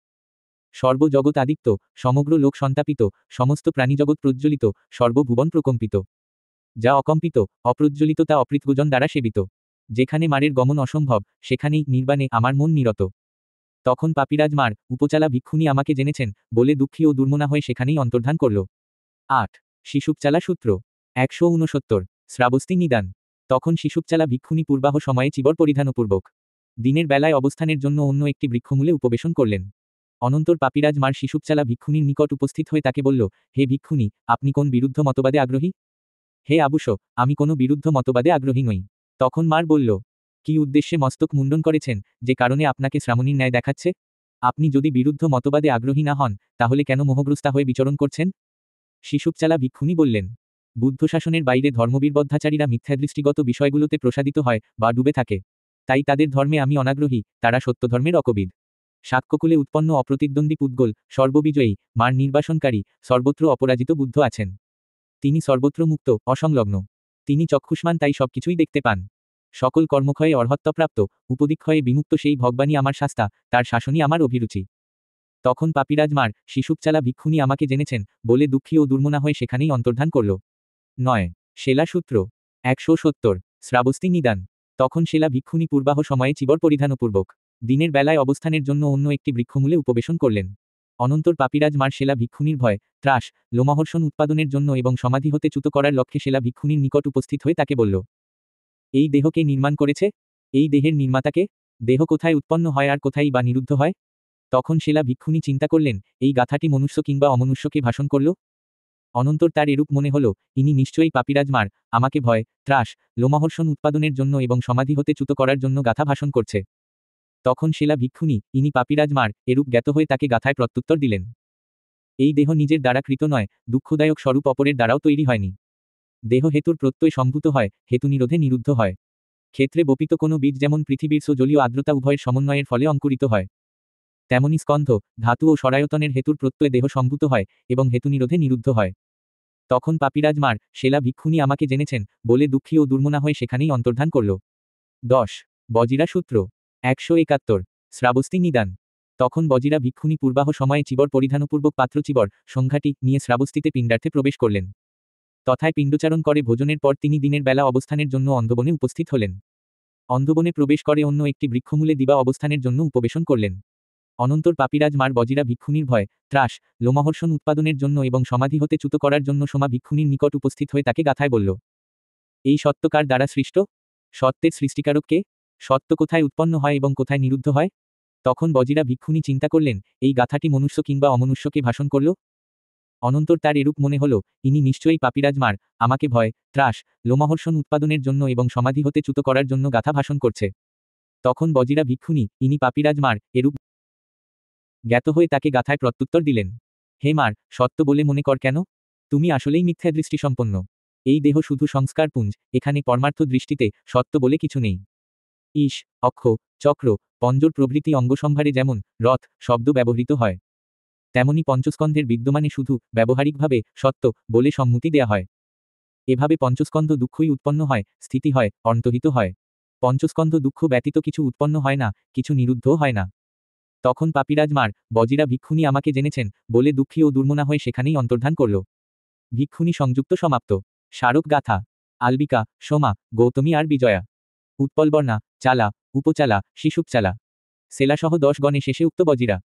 Speaker 1: সর্বজগৎ আদিত্য, সমগ্র লোক সন্তাপিত, সমস্ত প্রাণীজগৎ প্রজ্জ্বলিত, সর্বভুবন প্রকম্পিত। যা অকম্পিত, অপ্রজ্জ্বলিত তা অপৃতগোজন দ্বারা সেবিত। যেখানে মারের গমন অসম্ভব, সেখানেই নির্বাণে আমার মন নিরত। তখন পাপিরাজ মার উপচালা ভিক্ষুণী আমাকে জেনেছেন বলে দুঃখী ও দুর্মনা হয়ে সেখানেই অন্তর্ধান করল। ৮ শিশুপচালা সূত্র ১৬৯ শ্রাবস্তি নিদান। তখন শিশুপচালা ভিক্ষুণী পূর্বাহ সময়ে চিবর পরিধানপূর্বক দিনের বেলায় অবস্থানের জন্য অন্য একটি বৃক্ষমূলে উপবেশন করলেন। অনন্তর পাপিরাজ মার শিশুপচালা ভিক্ষুণীর নিকট উপস্থিত হয়ে তাকে বলল, হে ভিক্ষুণী, আপনি কোন বিরুদ্ধ মতবাদে আগ্রহী? হে আবুশ, আমি কোনো বিরুদ্ধ মতবাদে আগ্রহী নই। তখন মার বলল, কি উদ্দেশ্যে মস্তক মুন্ডন করেছেন, যে কারণে আপনাকে শ্রামণীর ন্যায় দেখাচ্ছে? আপনি যদি বিরুদ্ধ মতবাদে আগ্রহী না হন, তাহলে কেন মোহগ্রস্তা হয়ে বিচরণ করছেন? শিশুপচালা ভিক্ষুণী বললেন, বুদ্ধ শাসনের বাইরে ধর্মবীরবদ্ধাচারীরা মিথ্যাদৃষ্টিগত বিষয়গুলোতে প্রসাদিত হয় বা ডুবে থাকে। তাই তাদের ধর্মে আমি অনাগ্রহী, তারা সত্যধর্মের অকবিদ। শাক্যকুলে উৎপন্ন অপ্রতিদ্বন্দ্বী পুদ্গল, সর্ববিজয়ী, মার নির্বাসনকারী, সর্বত্র অপরাজিত বুদ্ধ আছেন। তিনি সর্বত্র মুক্ত, অসংলগ্ন। তিনি চক্ষুষ্মান, তাই সবকিছুই দেখতে পান। সকল কর্মক্ষয়ে অর্হত্বপ্রাপ্ত, উপদীক্ষয়ে বিমুক্ত সেই ভগবানই আমার শাস্তা, তার শাসনই আমার অভিরুচি। তখন পাপিরাজ মার শিশুপচালা ভিক্ষুণী আমাকে জেনেছেন বলে দুঃখী ও দুর্মনা হয়ে সেখানেই অন্তর্ধান করল। ৯ শেলা সূত্র ১৭০ শ্রাবস্তি নিদান। তখন শেলা ভিক্ষুণী পূর্বাহ সময়ে চিবর পরিধানপূর্বক দিনের বেলায় অবস্থানের জন্য অন্য একটি বৃক্ষমূলে উপবেশন করলেন। অনন্তর পাপিরাজ মার শেলা ভিক্ষুণীর ভয়, ত্রাস, লোমহর্ষণ উৎপাদনের জন্য এবং সমাধি হতে চ্যুত করার লক্ষ্যে শেলা ভিক্ষুণীর নিকট উপস্থিত হয়ে তাকে বলল, এই দেহকে নির্মাণ করেছে? এই দেহের নির্মাতাকে? দেহ কোথায় উৎপন্ন হয় আর কোথায় বা নিরুদ্ধ হয়? তখন শেলা ভিক্ষুণী চিন্তা করলেন, এই গাথাটি মনুষ্য কিংবা অমনুষ্যকে ভাষণ করল। অনন্তর তার এরূপ মনে হল, ইনি নিশ্চয়ই পাপিরাজ মার আমাকে ভয়, ত্রাস, লোমহর্ষণ উৎপাদনের জন্য এবং সমাধি হতে চ্যুত করার জন্য গাথা ভাষণ করছে। তখন শেলা ভিক্ষুণী, ইনি পাপিরাজ মার, এরূপ জ্ঞাত হয়ে তাকে গাথায় প্রত্যুত্তর দিলেন, এই দেহ নিজের দ্বারা কৃত নয়, দুঃখদায়ক স্বরূপ অপরের দ্বারাও তৈরি হয়নি। দেহ হেতুর প্রত্যয় সম্ভূত হয়, হেতু নিরোধে নিরুদ্ধ হয়। ক্ষেত্রে বপিত কোনো বীজ যেমন পৃথিবীর জলীয় আর্দ্রতা উভয়ের সমন্বয়ের ফলে অঙ্কুরিত হয়, তেমনি স্কন্ধ, ধাতু ও সরায়তনের হেতুর প্রত্যয় দেহ সম্ভূত হয় এবং হেতু নিরোধে নিরুদ্ধ হয়। তখন পাপিরাজ মার শেলা ভিক্ষুণী আমাকে জেনেছেন বলে দুঃখী ও দুর্মনা হয়ে সেখানেই অন্তর্ধান করল। ১০ বজিরা সূত্র ১৭১ শ্রাবস্তি নিদান। তখন বজিরা ভিক্ষুণী পূর্বাহ সময়ে চিবর পরিধানপূর্বক পাত্র চিবর সংখ্যাটি নিয়ে শ্রাবস্তিতে পিণ্ডার্থে প্রবেশ করলেন। তথায় পিণ্ডচারণ করে ভোজনের পর তিনি দিনের বেলা অবস্থানের জন্য অন্ধবনে উপস্থিত হলেন। অন্ধবনে প্রবেশ করে অন্য একটি বৃক্ষমূলে দিবা অবস্থানের জন্য উপবেশন করলেন। অনন্তর পাপিরাজ মার বজিরা ভিক্ষুণীর ভয়, ত্রাস, লোমহর্ষণ উৎপাদনের জন্য এবং সমাধি হতে চ্যুত করার জন্য সোমা ভিক্ষুণীর নিকট উপস্থিত হয়ে তাকে গাথায় বলল, এই সত্য কার দ্বারা সৃষ্ট? সত্যের সৃষ্টিকারক কে? সত্য কোথায় উৎপন্ন হয় এবং কোথায় নিরুদ্ধ হয়? তখন বজিরা ভিক্ষুণী চিন্তা করলেন, এই গাথাটি মনুষ্য কিংবা অমনুষ্যকে ভাষণ করল। অনন্তর তার এরূপ মনে হল, ইনি নিশ্চয়ই পাপিরাজ মার আমাকে ভয়, ত্রাস, লোমহর্ষণ উৎপাদনের জন্য এবং সমাধি হতে চ্যুত করার জন্য গাথা ভাষণ করছে। তখন বজিরা ভিক্ষুণী, ইনি পাপিরাজ মার, এরূপ জ্ঞাত হয়ে তাকে গাথায় প্রত্যুত্তর দিলেন, হে মার, সত্য বলে মনে কর কেন? তুমি আসলেই মিথ্যাদৃষ্টি সম্পন্ন। এই দেহ শুধু সংস্কারপুঞ্জ, এখানে পরমার্থ দৃষ্টিতে সত্য বলে কিছু নেই। ঈশ, অক্ষ, চক্র, পঞ্জর প্রভৃতি অঙ্গসম্ভারে যেমন রথ শব্দ ব্যবহৃত হয়, তেমনি পঞ্চস্কন্ধের বিদ্যমানে শুধু ব্যবহারিকভাবে সত্য বলে সম্মতি দেয়া হয়। এভাবে পঞ্চস্কন্ধ দুঃখই উৎপন্ন হয়, স্থিতি হয়, অন্তহিত হয়। পঞ্চস্কন্ধ দুঃখ ব্যতীত কিছু উৎপন্ন হয় না, কিছু নিরুদ্ধও হয় না। তখন পাপিরাজ মার বজিরা ভিক্ষুণী আমাকে জেনেছেন বলে দুঃখী ও দুর্মনা হয়ে সেখানেই অন্তর্ধান করল। ভিক্ষুণী সংযুক্ত সমাপ্ত। স্মারক গাথা। আলবিকা, সোমা, গৌতমী আর বিজয়া। উৎপলবর্ণা, চালা, উপচালা, শিশুপচালা, সেলাসহ 10 গণে শেষে উক্ত বজিরা।